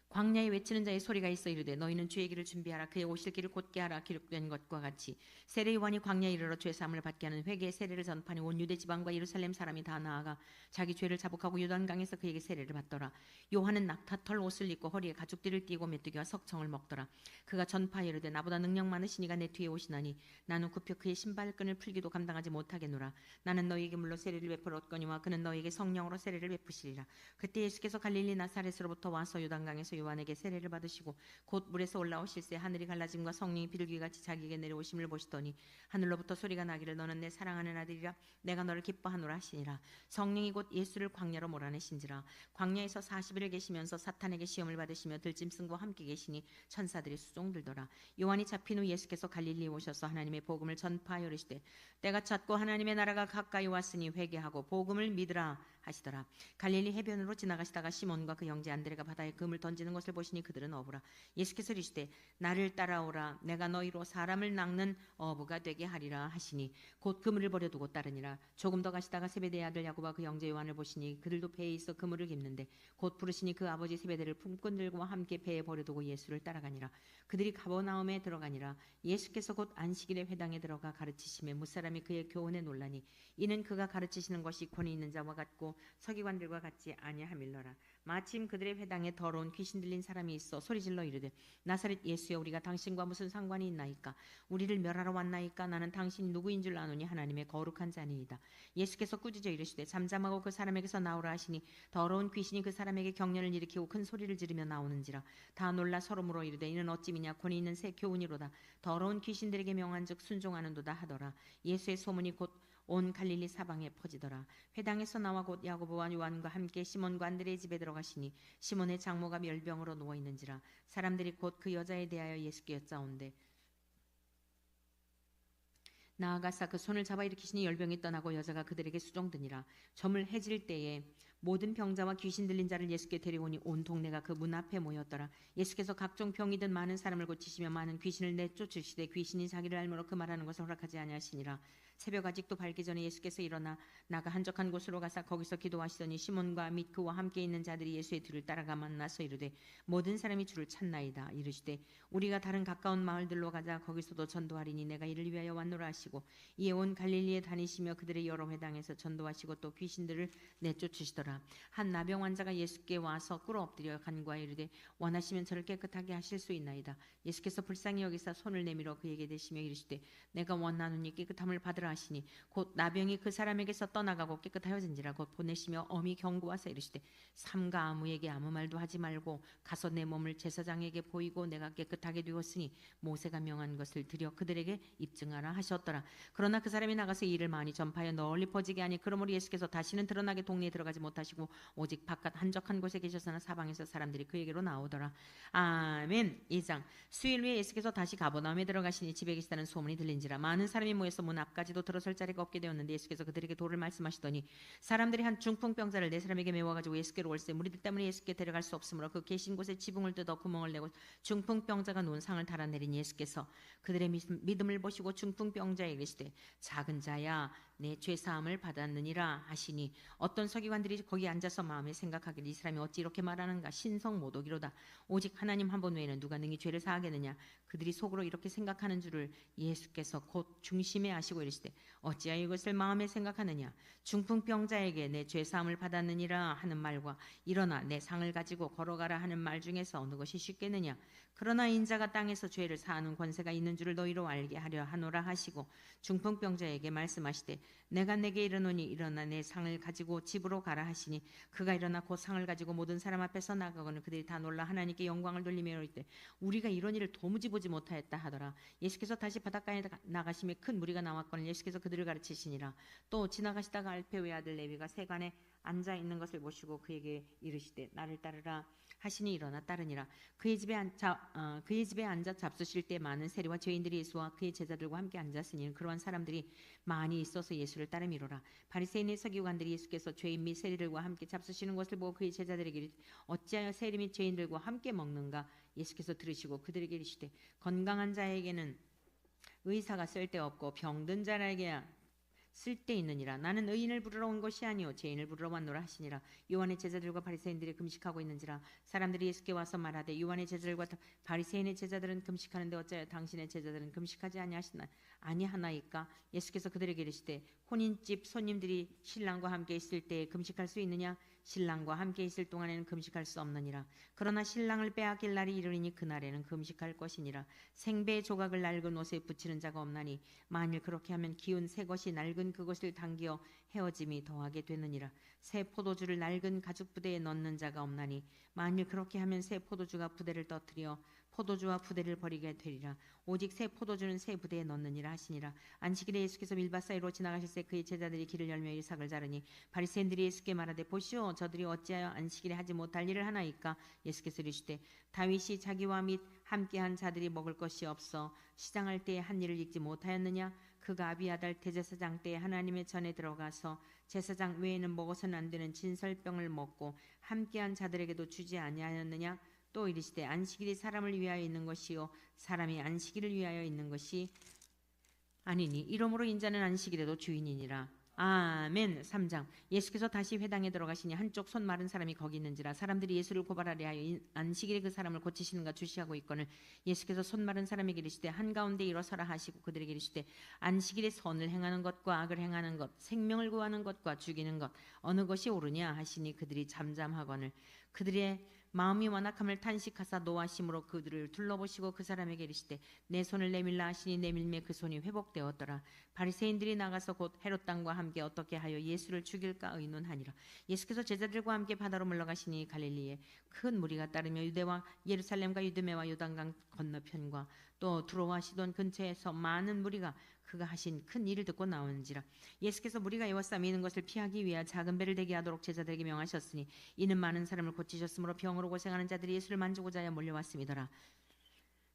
광야에 외치는 자의 소리가 있어 이르되 너희는 주의 길을 준비하라. 그의 오실 길을 곧게 하라. 기록된 것과 같이 세례 요한이 광야에 이르러 죄 사함을 받게 하는 회개의 세례를 전파하니 온 유대 지방과 예루살렘 사람이 다 나아가 자기 죄를 자복하고 요단강에서 그에게 세례를 받더라. 요한은 낙타털 옷을 입고 허리에 가죽띠를 띠고 메뚜기와 석청을 먹더라. 그가 전파하여 이르되 나보다 능력 많으신 이가 내 뒤에 오시나니 나는 굽혀 그의 신발끈을 풀기도 감당하지 못하겠노라. 나는 너희에게 물로 세례를 베풀었거니와 그는 너희에게 성령으로 세례를 베푸시리라. 그때 예수께서 갈릴리 나사렛으로부터 와서 요단강에서 요한에게 세례를 받으시고 곧 물에서 올라오실새 하늘이 갈라짐과 성령이 비둘기같이 자기에게 내려오심을 보시더니 하늘로부터 소리가 나기를 너는 내 사랑하는 아들이라 내가 너를 기뻐하노라 하시니라. 성령이 곧 예수를 광야로 몰아내신지라. 광야에서 40일을 계시면서 사탄에게 시험을 받으시며 들짐승과 함께 계시니 천사들이 수종들더라. 요한이 잡힌 후 예수께서 갈릴리에 오셔서 하나님의 복음을 전파하여 이르시되 때가 찼고 하나님의 나라가 가까이 왔으니 회개하고 복음을 믿으라 하시더라. 갈릴리 해변으로 지나가시다가 시몬과 그 형제 안드레가 바다에 금을 던지는 것을 보시니 그들은 어부라. 예수께서 이르시되 나를 따라오라 내가 너희로 사람을 낚는 어부가 되게 하리라 하시니 곧 그물을 버려두고 따르니라. 조금 더 가시다가 세베대의 아들 야고보와 그 형제 요한을 보시니 그들도 배에 있어 그물을 깁는데 곧 부르시니 그 아버지 세베대를 품꾼들과 함께 배에 버려두고 예수를 따라가니라. 그들이 가버나움에 들어가니라. 예수께서 곧 안식일에 회당에 들어가 가르치심에 무사람이 그의 교훈에 놀라니 이는 그가 가르치시는 것이 권위 있는 자와 같고 서기관들과 같지 아니함일러라. 마침 그들의 회당에 더러운 귀신 들린 사람이 있어 소리질러 이르되 나사렛 예수여 우리가 당신과 무슨 상관이 있나이까? 우리를 멸하러 왔나이까? 나는 당신이 누구인 줄 아노니 하나님의 거룩한 자니이다. 예수께서 꾸짖어 이르시되 잠잠하고 그 사람에게서 나오라 하시니 더러운 귀신이 그 사람에게 경련을 일으키고 큰 소리를 지르며 나오는지라. 다 놀라 서로 물어 이르되 이는 어찌미냐? 권위 있는 새 교훈이로다. 더러운 귀신들에게 명한즉 순종하는도다 하더라. 예수의 소문이 곧 온 갈릴리 사방에 퍼지더라. 회당에서 나와 곧 야고보와 요한과 함께 시몬과 안드레의 집에 들어가시니 시몬의 장모가 멸병으로 누워 있는지라. 사람들이 곧 그 여자에 대하여 예수께 여짜온대 나아가사 그 손을 잡아 일으키시니 열병이 떠나고 여자가 그들에게 수종드니라. 점을 해질 때에 모든 병자와 귀신 들린 자를 예수께 데려오니 온 동네가 그 문 앞에 모였더라. 예수께서 각종 병이 든 많은 사람을 고치시며 많은 귀신을 내쫓으시되 귀신이 자기를 알므로 그 말하는 것을 허락하지 아니하시니라. 새벽 아직도 밝기 전에 예수께서 일어나 나가 한적한 곳으로 가사 거기서 기도하시더니 시몬과 및 그와 함께 있는 자들이 예수의 뒤를 따라가 만나서 이르되 모든 사람이 주를 찾나이다. 이르시되 우리가 다른 가까운 마을들로 가자 거기서도 전도하리니 내가 이를 위하여 왔노라 하시고 이에 온 갈릴리에 다니시며 그들의 여러 회당에서 전도하시고 또 귀신들을 내쫓으시더라. 한 나병 환자가 예수께 와서 꿇어 엎드려 간구하여 이르되 원하시면 저를 깨끗하게 하실 수 있나이다. 예수께서 불쌍히 여기사 손을 내밀어 그에게 대시며 이르시되 내가 원하노니 깨끗함을 받으라 하시니 곧 나병이 그 사람에게서 떠나가고 깨끗하여진지라. 곧 보내시며 엄히 경고하사 이르시되 삼가 아무에게 아무 말도 하지 말고 가서 내 몸을 제사장에게 보이고 내가 깨끗하게 되었으니 모세가 명한 것을 드려 그들에게 입증하라 하셨더라. 그러나 그 사람이 나가서 이 일을 많이 전파하여 널리 퍼지게 하니 그러므로 예수께서 다시는 드러나게 동네에 들어가지 못하시고 오직 바깥 한적한 곳에 계셨으나 사방에서 사람들이 그에게로 나오더라. 아멘. 2장. 수일 후에 예수께서 다시 가버나움에 들어가시니 집에 계시다는 소문이 들린지라. 많은 사람이 모여서 문 앞까지도 들어설 자리가 없게 되었는데 예수께서 그들에게 도를 말씀하시더니 사람들이 한 중풍병자를 네 사람에게 메워가지고 예수께로 올세 무리들 때문에 예수께 데려갈 수 없으므로 그 계신 곳에 지붕을 뜯어 구멍을 내고 중풍병자가 누운 상을 달아내린 예수께서 그들의 믿음을 보시고 중풍병자에게 이르시되 작은 자야 내 죄사함을 받았느니라 하시니 어떤 서기관들이 거기 앉아서 마음에 생각하기를 이 사람이 어찌 이렇게 말하는가 신성 모독이로다. 오직 하나님 한 분 외에는 누가 능히 죄를 사하겠느냐. 그들이 속으로 이렇게 생각하는 줄을 예수께서 곧 중심에 아시고 이르시되 어찌하여 이것을 마음에 생각하느냐. 중풍병자에게 내 죄사함을 받았느니라 하는 말과 일어나 내 상을 가지고 걸어가라 하는 말 중에서 어느 것이 쉽겠느냐. 그러나 인자가 땅에서 죄를 사하는 권세가 있는 줄을 너희로 알게 하려 하노라 하시고 중풍병자에게 말씀하시되 내가 내게 이르노니 일어나 내 상을 가지고 집으로 가라 하시니 그가 일어나 곧 상을 가지고 모든 사람 앞에서 나가고는 그들이 다 놀라 하나님께 영광을 돌리며 이르되 우리가 이런 일을 도무지 보지 못하였다 하더라. 예수께서 다시 바닷가에 나가시며 큰 무리가 나왔거늘 예수께서 그들을 가르치시니라. 또 지나가시다가 알페오의 아들 레위가 세관에 앉아 있는 것을 보시고 그에게 이르시되 나를 따르라 하시니 일어나 따르니라. 그의 집에 앉아 잡수실 때 많은 세리와 죄인들이 예수와 그의 제자들과 함께 앉았으니 그러한 사람들이 많이 있어서 예수를 따르미로라. 바리새인의 서기관들이 예수께서 죄인 및 세리들과 함께 잡수시는 것을 보고 그의 제자들에게 어찌하여 세리 및 죄인들과 함께 먹는가. 예수께서 들으시고 그들에게 이르시되 건강한 자에게는 의사가 쓸데없고 병든 자에게 쓸데있느니라. 나는 의인을 부르러 온 것이 아니요 죄인을 부르러 왔노라 하시니라. 요한의 제자들과 바리새인들이 금식하고 있는지라. 사람들이 예수께 와서 말하되 요한의 제자들과 바리새인의 제자들은 금식하는데 어찌하여 당신의 제자들은 금식하지 아니하나이까? 예수께서 그들에게 이르시되 혼인집 손님들이 신랑과 함께 있을 때에 금식할 수 있느냐? 신랑과 함께 있을 동안에는 금식할 수 없느니라. 그러나 신랑을 빼앗길 날이 이르리니 그날에는 금식할 것이니라. 생배의 조각을 낡은 옷에 붙이는 자가 없나니 만일 그렇게 하면 기운 새 것이 낡은 그것을 당기어 헤어짐이 더하게 되느니라. 새 포도주를 낡은 가죽 부대에 넣는 자가 없나니 만일 그렇게 하면 새 포도주가 부대를 떠뜨려 포도주와 부대를 버리게 되리라. 오직 새 포도주는 새 부대에 넣느니라 하시니라. 안식일에 예수께서 밀밭 사이로 지나가실새 그의 제자들이 길을 열며 이삭을 자르니 바리새인들이 예수께 말하되 보시오 저들이 어찌하여 안식일에 하지 못할 일을 하나이까? 예수께서 이르시되 다윗이 자기와 및 함께한 자들이 먹을 것이 없어 시장할 때에 한 일을 잊지 못하였느냐? 그가 아비아달 대제사장 때에 하나님의 전에 들어가서 제사장 외에는 먹어서는 안 되는 진설병을 먹고 함께한 자들에게도 주지 아니하였느냐? 또 이르시되 안식일이 사람을 위하여 있는 것이요 사람이 안식일을 위하여 있는 것이 아니니 이러므로 인자는 안식일에도 주인이니라. 아멘. 3장. 예수께서 다시 회당에 들어가시니 한쪽 손 마른 사람이 거기 있는지라. 사람들이 예수를 고발하려 하여 안식일에 그 사람을 고치시는가 주시하고 있거늘 예수께서 손 마른 사람에게 이르시되 한가운데 일어서라 하시고 그들에게 이르시되 안식일에 선을 행하는 것과 악을 행하는 것 생명을 구하는 것과 죽이는 것 어느 것이 옳으냐 하시니 그들이 잠잠하거늘 그들의 마음이 완악함을 탄식하사 노하심으로 그들을 둘러보시고 그 사람에게 이르시되 내 손을 내밀라 하시니 내밀매 그 손이 회복되었더라. 바리새인들이 나가서 곧 헤롯 당과 함께 어떻게 하여 예수를 죽일까 의논하니라. 예수께서 제자들과 함께 바다로 물러가시니 갈릴리에 큰 무리가 따르며 유대와 예루살렘과 유드메와 요단강 건너편과 또 두로와 시돈 근처에서 많은 무리가 그가 하신 큰 일을 듣고 나오는지라. 예수께서 무리가 에워싸미는 것을 피하기 위하여 작은 배를 대게 하도록 제자들에게 명하셨으니 이는 많은 사람을 고치셨으므로 병으로 고생하는 자들이 예수를 만지고자 하여 몰려왔음이더라.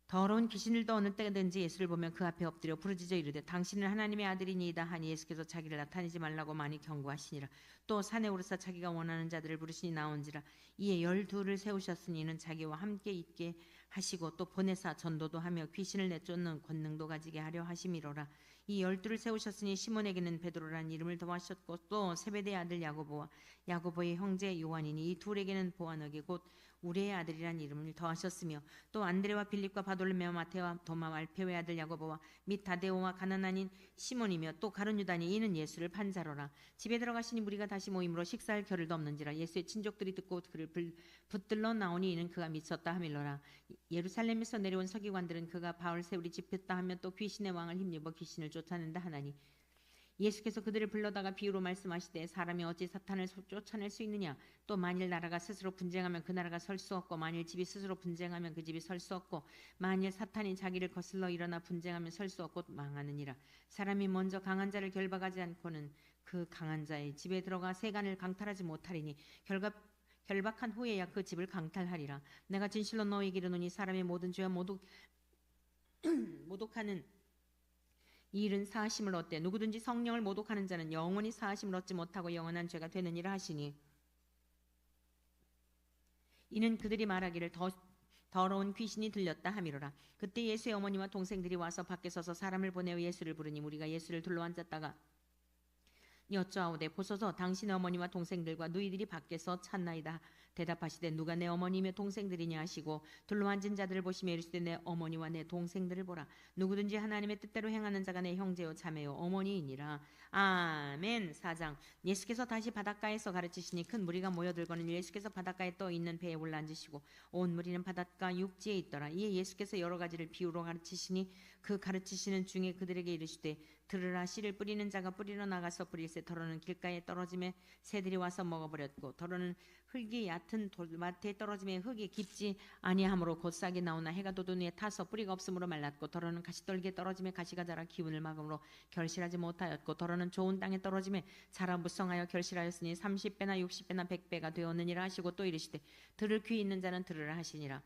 더러운 귀신들도 어느 때든지 예수를 보면 그 앞에 엎드려 부르짖어 이르되 당신은 하나님의 아들이니이다 하니 예수께서 자기를 나타내지 말라고 많이 경고하시니라. 또 산에 오르사 자기가 원하는 자들을 부르시니 나온지라. 이에 12를 세우셨으니 이는 자기와 함께 있게 하시고 또 보내사 전도도 하며 귀신을 내쫓는 권능도 가지게 하려 하심이로라. 이 12를 세우셨으니 시몬에게는 베드로라는 이름을 더하셨고 또 세베대의 아들 야고보와 야고보의 형제 요한이니 이 둘에게는 보아너게 곧 우레의 아들이란 이름을 더하셨으며 또 안드레와 빌립과 바돌로메와 마테와 도마와 알페오의 아들 야고보와 및 다데오와 가나나인 시몬이며 또 가룟 유다니 이는 예수를 판자로라. 집에 들어가시니 무리가 다시 모임으로 식사할 겨를도 없는지라. 예수의 친족들이 듣고 그를 붙들러 나오니 이는 그가 미쳤다 하밀러라. 예루살렘에서 내려온 서기관들은 그가 바울 세울이 집혔다 하며 또 귀신의 왕을 힘입어 귀신을 쫓아낸다 하나니 예수께서 그들을 불러다가 비유로 말씀하시되 사람이 어찌 사탄을 쫓아낼 수 있느냐? 또 만일 나라가 스스로 분쟁하면 그 나라가 설 수 없고 만일 집이 스스로 분쟁하면 그 집이 설 수 없고 만일 사탄이 자기를 거슬러 일어나 분쟁하면 설 수 없고 망하느니라. 사람이 먼저 강한 자를 결박하지 않고는 그 강한 자의 집에 들어가 세간을 강탈하지 못하리니 결박한 후에야 그 집을 강탈하리라. 내가 진실로 너희에게 이르노니 사람의 모든 죄와 모독하는 이 일은 사하심을 얻되 누구든지 성령을 모독하는 자는 영원히 사하심을 얻지 못하고 영원한 죄가 되느니라 하시니 이는 그들이 말하기를 더러운 귀신이 들렸다 하미로라. 그때 예수의 어머니와 동생들이 와서 밖에 서서 사람을 보내어 예수를 부르니 우리가 예수를 둘러앉았다가 여쭈아오되 보소서 당신의 어머니와 동생들과 누이들이 밖에서 찾나이다. 대답하시되 누가 내 어머니며 동생들이냐 하시고 둘러앉은 자들을 보시며 이르시되 내 어머니와 내 동생들을 보라. 누구든지 하나님의 뜻대로 행하는 자가 내 형제요 자매요 어머니이니라. 아멘. 4장. 예수께서 다시 바닷가에서 가르치시니 큰 무리가 모여들거늘 예수께서 바닷가에 떠 있는 배에 올라앉으시고 온 무리는 바닷가 육지에 있더라. 이에 예수께서 여러 가지를 비유로 가르치시니 그 가르치시는 중에 그들에게 이르시되 들으라. 씨를 뿌리는 자가 뿌리러 나가서 뿌릴새 더러는 길가에 떨어짐에 새들이 와서 먹어버렸고 더러는 흙이 얕은 돌밭에 떨어짐에 흙이 깊지 아니하므로 곧 싹이 나오나 해가 돋은 후에 타서 뿌리가 없으므로 말랐고 더러는 가시떨기에 떨어짐에 가시가 자라 기운을 막음으로 결실하지 못하였고 더러는 좋은 땅에 떨어짐에 자라 무성하여 결실하였으니 30배나 60배나 100배가 되었느니라 하시고 또 이르시되 들을 귀 있는 자는 들으라 하시니라.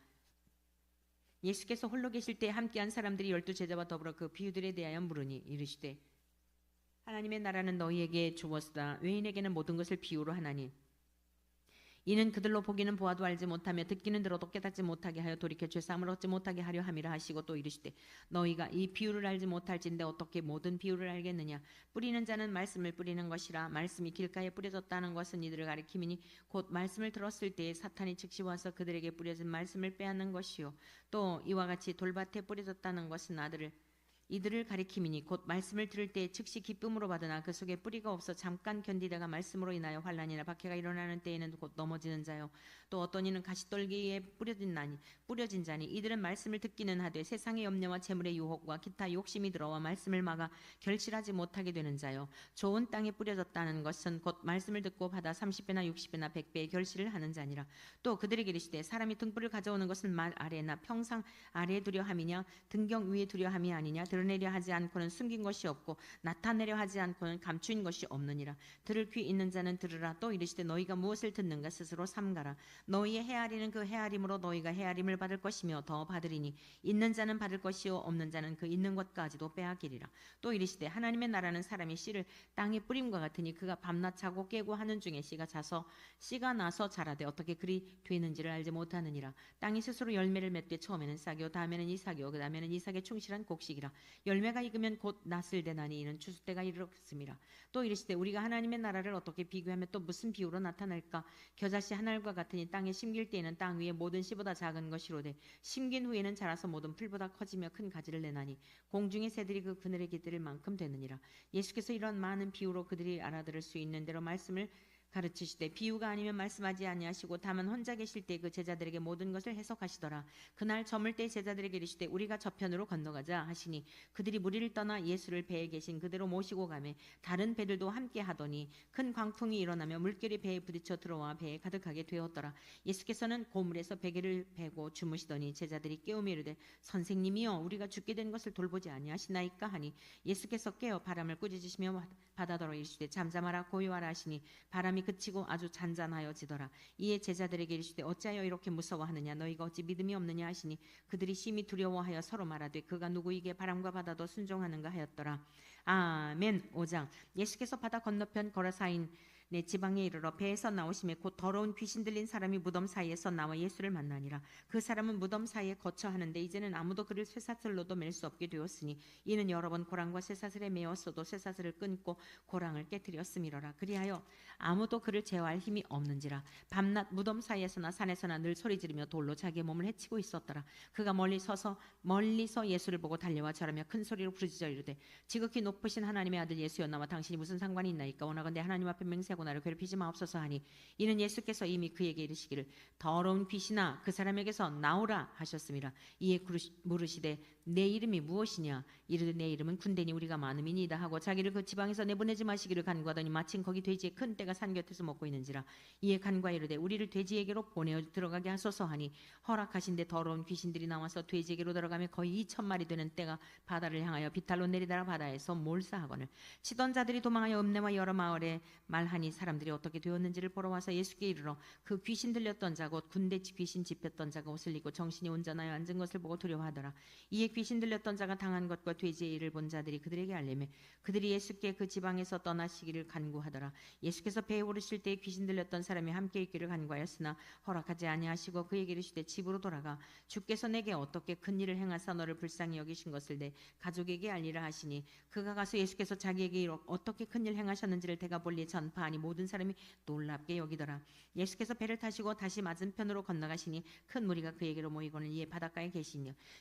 예수께서 홀로 계실 때 함께한 사람들이 12제자와 더불어 그 비유들에 대하여 물으니 이르시되 하나님의 나라는 너희에게 주었으나 외인에게는 모든 것을 비유로 하나니 이는 그들로 보기는 보아도 알지 못하며 듣기는 들어도 깨닫지 못하게 하여 돌이켜 죄사함을 얻지 못하게 하려 함이라 하시고 또 이르시되 너희가 이 비유를 알지 못할진데 어떻게 모든 비유를 알겠느냐. 뿌리는 자는 말씀을 뿌리는 것이라. 말씀이 길가에 뿌려졌다는 것은 이들을 가리킴이니 곧 말씀을 들었을 때에 사탄이 즉시 와서 그들에게 뿌려진 말씀을 빼앗는 것이요 또 이와 같이 돌밭에 뿌려졌다는 것은 이들을 가리킴이니 곧 말씀을 들을 때 즉시 기쁨으로 받으나 그 속에 뿌리가 없어 잠깐 견디다가 말씀으로 인하여 환난이나 박해가 일어나는 때에는 곧 넘어지는 자요. 또 어떤 이는 가시떨기에 뿌려진 자니 이들은 말씀을 듣기는 하되 세상의 염려와 재물의 유혹과 기타 욕심이 들어와 말씀을 막아 결실하지 못하게 되는 자요. 좋은 땅에 뿌려졌다는 것은 곧 말씀을 듣고 받아 30배나 60배나 100배의 결실을 하는 자니라. 또 그들에게 이르시되 사람이 등불을 가져오는 것은 말 아래나 평상 아래에 두려 함이냐 등경 위에 두려 함이 아니냐. 드러내려 하지 않고는 숨긴 것이 없고 나타내려 하지 않고는 감추인 것이 없느니라. 들을 귀 있는 자는 들으라. 또 이르시되 너희가 무엇을 듣는가 스스로 삼가라. 너희의 헤아리는 그 헤아림으로 너희가 헤아림을 받을 것이며 더 받으리니 있는 자는 받을 것이요 없는 자는 그 있는 것까지도 빼앗기리라. 또 이르시되 하나님의 나라는 사람이 씨를 땅에 뿌림과 같으니 그가 밤낮 자고 깨고 하는 중에 씨가 나서 자라되 어떻게 그리 되는지를 알지 못하느니라. 땅이 스스로 열매를 맺되 처음에는 싹이요 다음에는 이삭이요 그 다음에는 이삭의 충실한 곡식이라. 열매가 익으면 곧 낫을 대나니 이는 추수 때가 이르렀음이라. 또 이르시되 우리가 하나님의 나라를 어떻게 비교하며 또 무슨 비유로 나타낼까. 겨자씨 한 알과 같으니 땅에 심길 때에는 땅 위에 모든 씨보다 작은 것이로되 심긴 후에는 자라서 모든 풀보다 커지며 큰 가지를 내나니 공중의 새들이 그 그늘에 깃들 만큼 되느니라. 예수께서 이런 많은 비유로 그들이 알아들을 수 있는 대로 말씀을 가르치시되 비유가 아니면 말씀하지 아니하시고 다만 혼자 계실 때 그 제자들에게 모든 것을 해석하시더라. 그날 저물 때 제자들에게 이르시되 우리가 저편으로 건너가자 하시니 그들이 무리를 떠나 예수를 배에 계신 그대로 모시고 가매 다른 배들도 함께 하더니 큰 광풍이 일어나며 물결이 배에 부딪혀 들어와 배에 가득하게 되었더라. 예수께서는 고물에서 베개를 베고 주무시더니 제자들이 깨우며 이르되 선생님이여 우리가 죽게 된 것을 돌보지 아니하시나이까 하니 예수께서 깨어 바람을 꾸짖으시며 바다더러 이르시되 잠잠하라 고요하라 하시니 바람이 그치고 아주 잔잔하여지더라. 이에 제자들에게 이르시되 어찌하여 이렇게 무서워하느냐 너희가 어찌 믿음이 없느냐 하시니 그들이 심히 두려워하여 서로 말하되 그가 누구이게 바람과 바다도 순종하는가 하였더라. 아멘. 5장. 예수께서 바다 건너편 거라사인 내 지방에 이르러 배에서 나오심에 곧 더러운 귀신 들린 사람이 무덤 사이에서 나와 예수를 만나니라. 그 사람은 무덤 사이에 거처 하는데 이제는 아무도 그를 쇠사슬로도 맬 수 없게 되었으니 이는 여러 번 고랑과 쇠사슬에 매었어도 쇠사슬을 끊고 고랑을 깨뜨렸음이로라. 그리하여 아무도 그를 제어할 힘이 없는지라. 밤낮 무덤 사이에서나 산에서나 늘 소리 지르며 돌로 자기의 몸을 해치고 있었더라. 그가 멀리서 예수를 보고 달려와 절하며 큰 소리로 부르짖어 이르되 지극히 높으신 하나님의 아들 예수여 나와 당신이 무슨 상관이 있나이까. 원하건대 하나님 앞에 맹세하고 나를 괴롭히지 마옵소서 하니 이는 예수께서 이미 그에게 이르시기를 더러운 귀신아 그 사람에게서 나오라 하셨음이라. 이에 물으시되 내 이름이 무엇이냐. 이르되 내 이름은 군대니 우리가 많음이니이다 하고 자기를 그 지방에서 내보내지 마시기를 간구하더니 마침 거기 돼지의 큰 떼가 산 곁에서 먹고 있는지라. 이에 간구하 이르되 우리를 돼지에게로 보내어 들어가게 하소서 하니 허락하신데 더러운 귀신들이 나와서 돼지에게로 들어가며 거의 2,000마리 되는 떼가 바다를 향하여 비탈로 내리다가 바다에서 몰사하거늘 치던 자들이 도망하여 읍내와 여러 마을에 말하니 사람들이 어떻게 되었는지를 보러 와서 예수께 이르러 그 귀신 들렸던 자 곧 군대 귀신 집혔던 자가 옷을 입고 정신이 온전하여 앉은 것을 보고 두려워하더라. 이에 귀신 들렸던 자가 당한 것과 돼지의 일을 본 자들이 그들에게 알리매 그들이 예수께 그 지방에서 떠나시기를 간구하더라. 예수께서 배에 오르실 때에 귀신 들렸던 사람이 함께 있기를 간구하였으나 허락하지 아니하시고 그에게 이르시되 집으로 돌아가 주께서 내게 어떻게 큰 일을 행하사 너를 불쌍히 여기신 것을 내 가족에게 알리라 하시니 그가 가서 예수께서 자기에게 어떻게 큰 일 행하셨는지를 대가 볼리 전파하니 모든 사람이 놀랍게 여기더라. 예수께서 배를 타시고 다시 맞은편으로 건너가시니 큰 무리가 그에게로 모이고는 이에 바닷가에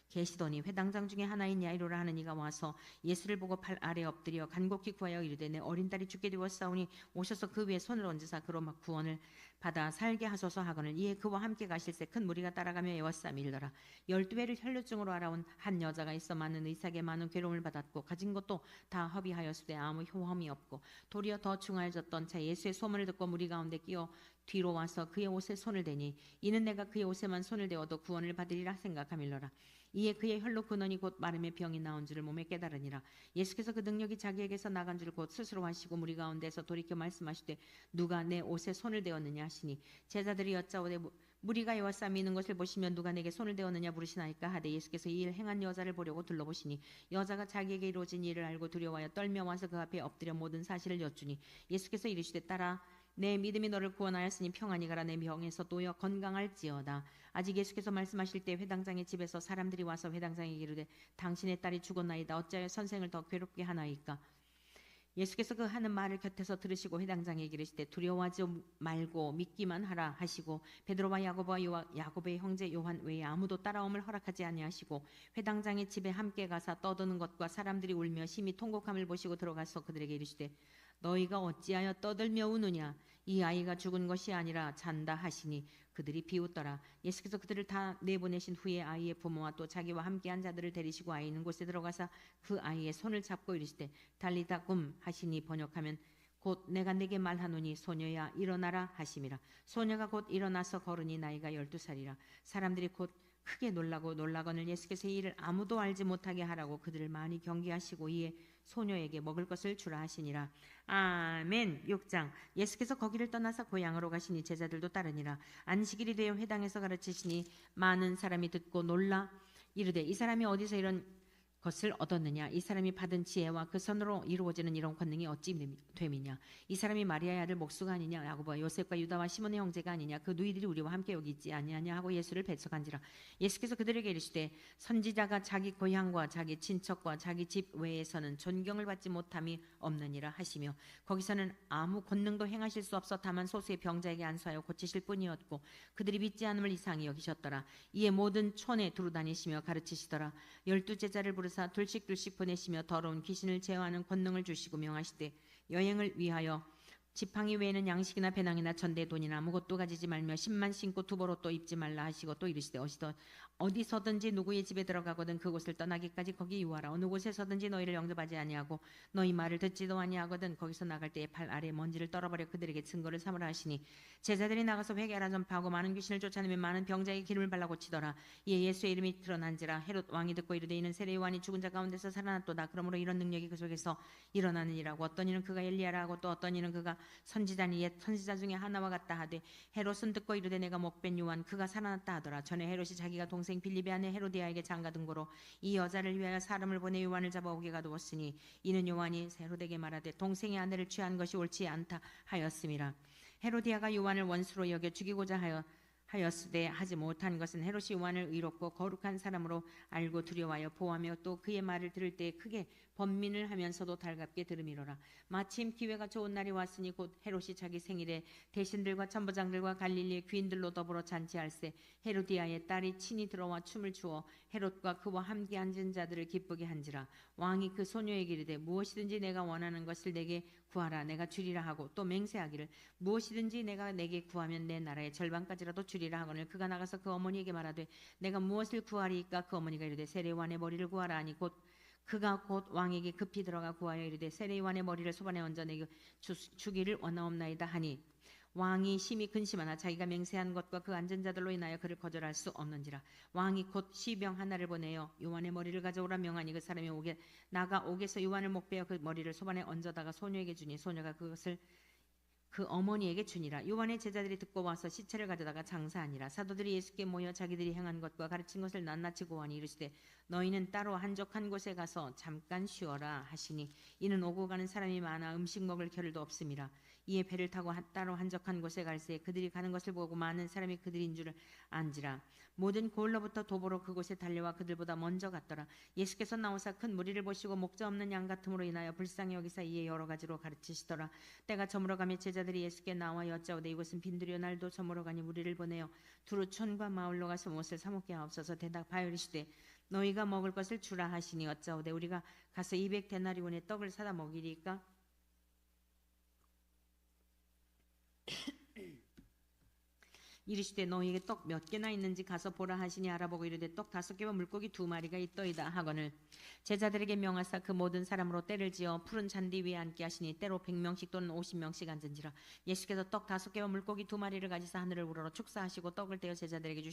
계시더니 회당장 중에 하나인 야이로라 하는 이가 와서 예수를 보고 발 아래 엎드려 간곡히 구하여 이르되 내 어린 딸이 죽게 되었사오니 오셔서 그 위에 손을 얹으사 그로 막 구원을 받아 살게 하소서 하거늘 이에 그와 함께 가실새 큰 무리가 따라가며 애워싸며 이르더라. 12회를 혈루증으로 알아온 한 여자가 있어 많은 의사에게 많은 괴로움을 받았고 가진 것도 다 허비하였으되 아무 효험이 없고 도리어 더 중하여졌던 자 예수의 소문을 듣고 무리 가운데 끼어 뒤로 와서 그의 옷에 손을 대니 이는 내가 그의 옷에만 손을 대어도 구원을 받으리라 생각하밀러라. 이에 그의 혈로 근원이 곧 마름의 병이 나온 줄을 몸에 깨달으니라. 예수께서 그 능력이 자기에게서 나간 줄 곧 스스로 하시고 무리 가운데서 돌이켜 말씀하시되 누가 내 옷에 손을 대었느냐 하시니 제자들이 여짜오되 무리가 애워싸 미는 것을 보시면 누가 내게 손을 대었느냐 물으시나이까 하되 예수께서 이 일 행한 여자를 보려고 둘러보시니 여자가 자기에게 이루어진 일을 알고 두려워하여 떨며 와서 그 앞에 엎드려 모든 사실을 여쭈니 예수께서 이르시되 딸아 내 믿음이 너를 구원하였으니 평안히 가라. 내 병에서 놓여 건강할지어다. 아직 예수께서 말씀하실 때 회당장의 집에서 사람들이 와서 회당장에게 이르되 당신의 딸이 죽었나이다. 어찌하여 선생을 더 괴롭게 하나이까. 예수께서 그 하는 말을 곁에서 들으시고 회당장에게 이르시되 두려워하지 말고 믿기만 하라 하시고 베드로와 야고보와 야고보의 형제 요한 외에 아무도 따라옴을 허락하지 아니하시고 회당장의 집에 함께 가사 떠드는 것과 사람들이 울며 심히 통곡함을 보시고 들어가서 그들에게 이르시되 너희가 어찌하여 떠들며 우느냐 이 아이가 죽은 것이 아니라 잔다 하시니 그들이 비웃더라. 예수께서 그들을 다 내보내신 후에 아이의 부모와 또 자기와 함께한 자들을 데리시고 아이 있는 곳에 들어가서 그 아이의 손을 잡고 이르시되 달리다 굼 하시니 번역하면 곧 내가 내게 말하노니 소녀야 일어나라 하심이라. 소녀가 곧 일어나서 걸으니 나이가 12살이라. 사람들이 곧 크게 놀라거늘 예수께서 이 일을 아무도 알지 못하게 하라고 그들을 많이 경계하시고 이에 소녀에게 먹을 것을 주라 하시니라. 아멘. 6장. 예수께서 거기를 떠나서 고향으로 가시니 제자들도 따르니라. 안식일이 되어 회당에서 가르치시니 많은 사람이 듣고 놀라 이르되 이 사람이 어디서 이런 것을 얻었느냐 이 사람이 받은 지혜와 그 손으로 이루어지는 이런 권능이 어찌 됨이냐 이 사람이 마리아의 아들 목수가 아니냐 야고보와 요셉과 유다와 시몬의 형제가 아니냐 그 누이들이 우리와 함께 여기 있지 아니하냐 하고 예수를 배척한지라. 예수께서 그들에게 이르시되 선지자가 자기 고향과 자기 친척과 자기 집 외에서는 존경을 받지 못함이 없느니라 하시며 거기서는 아무 권능도 행하실 수 없어 다만 소수의 병자에게 안수하여 고치실 뿐이었고 그들이 믿지 않음을 이상히 여기셨더라. 이에 모든 촌에 두루 다니시며 가르치시더라. 12 제자를 부르사 둘씩 보내시며 더러운 귀신을 제어하는 권능을 주시고 명하시되 여행을 위하여 지팡이 외에는 양식이나 배낭이나 전대 돈이나 아무것도 가지지 말며 신만 신고 두벌옷도 입지 말라 하시고 또 이르시되 어디서든지 누구의 집에 들어가거든 그곳을 떠나기까지 거기 유하라. 어느 곳에서든지 너희를 영접하지 아니하고 너희 말을 듣지도 아니하거든 거기서 나갈 때에 발 아래 먼지를 떨어버려 그들에게 증거를 삼으라 하시니 제자들이 나가서 회개하라 전파하고 많은 귀신을 쫓아내며 많은 병자에게 기름을 발라 고치더라. 이에 예수의 이름이 드러난지라. 헤롯 왕이 듣고 이르되 이는 세례 요한이 죽은 자 가운데서 살아났도다. 그러므로 이런 능력이 그 속에서 일어나느니라고. 어떤 이는 그가 엘리야라 하고 또 어떤 이는 그가 선지자니 옛 선지자 중에 하나와 같다 하되 헤롯은 듣고 이르되 내가 목벤 요한 그가 살아났다 하더라. 전에 헤롯이 자기가 동생 빌립의 아내 헤로디아에게 장가든 거로 이 여자를 위하여 사람을 보내 요한을 잡아오게 가두었으니 이는 요한이 헤롯에게 말하되 동생의 아내를 취한 것이 옳지 않다 하였음이라. 헤로디아가 요한을 원수로 여겨 죽이고자 하였으되 하지 못한 것은 헤롯이 요한을 의롭고 거룩한 사람으로 알고 두려워하여 보호하며 또 그의 말을 들을 때 크게 번민을 하면서도 달갑게 들음이로라. 마침 기회가 좋은 날이 왔으니 곧 헤롯이 자기 생일에 대신들과 천부장들과 갈릴리의 귀인들로 더불어 잔치할세 헤로디아의 딸이 친히 들어와 춤을 추어 헤롯과 그와 함께 앉은 자들을 기쁘게 한지라. 왕이 그 소녀에게 이르되 무엇이든지 내가 원하는 것을 내게 구하라 내가 주리라 하고 또 맹세하기를 무엇이든지 내가 내게 구하면 내 나라의 절반까지라도 주리라 하거늘 그가 나가서 그 어머니에게 말하되 내가 무엇을 구하리이까. 그 어머니가 이르되 세례요한의 머리를 구하라 하니 그가 곧 왕에게 급히 들어가 구하여 이르되 세례요한의 머리를 소반에 얹어 내게 주기를 원하옵나이다 하니 왕이 심히 근심하나 자기가 맹세한 것과 그 앉은 자들로 인하여 그를 거절할 수 없는지라. 왕이 곧 시병 하나를 보내어 요한의 머리를 가져오라 명하니 그 사람이 나가 옥에서 요한을 목베어 그 머리를 소반에 얹어다가 소녀에게 주니 소녀가 그것을 그 어머니에게 주니라. 요한의 제자들이 듣고 와서 시체를 가져다가 장사하니라. 사도들이 예수께 모여 자기들이 행한 것과 가르친 것을 낱낱이 고하니 이르시되 너희는 따로 한적한 곳에 가서 잠깐 쉬어라 하시니 이는 오고 가는 사람이 많아 음식 먹을 겨를도 없음이라. 이에 배를 타고 따로 한적한 곳에 갈새 그들이 가는 것을 보고 많은 사람이 그들인 줄을 안지라. 모든 고을로부터 도보로 그곳에 달려와 그들보다 먼저 갔더라. 예수께서 나오사 큰 무리를 보시고 목자 없는 양 같음으로 인하여 불쌍히 여기사 이에 여러 가지로 가르치시더라. 때가 저물어가며 제자들이 예수께 나와 여짜오되 이곳은 빈들이요 날도 저물어가니 우리를 보내어 두루 촌과 마을로 가서 무엇을 사 먹게 하옵소서. 대답하여 이르시되 너희가 먹을 것을 주라 하시니 여짜오되 우리가 가서 200데나리온의 떡을 사다 먹이리까. 이르시되 너희에게 떡 몇 개나 있는지 가서 보라 하시니 알아보고 이르되 떡 5개와 물고기 2마리가 있더이다 하거늘 제자들에게 명하사 그 모든 사람으로 때를 지어 푸른 잔디 위에 앉게 하시니 때로 100명씩 또는 50명씩 앉은지라. 예수께서 떡 5개와 물고기 2마리를 가지사 하늘을 우러러 축사하시고 떡을 떼어 제자들에게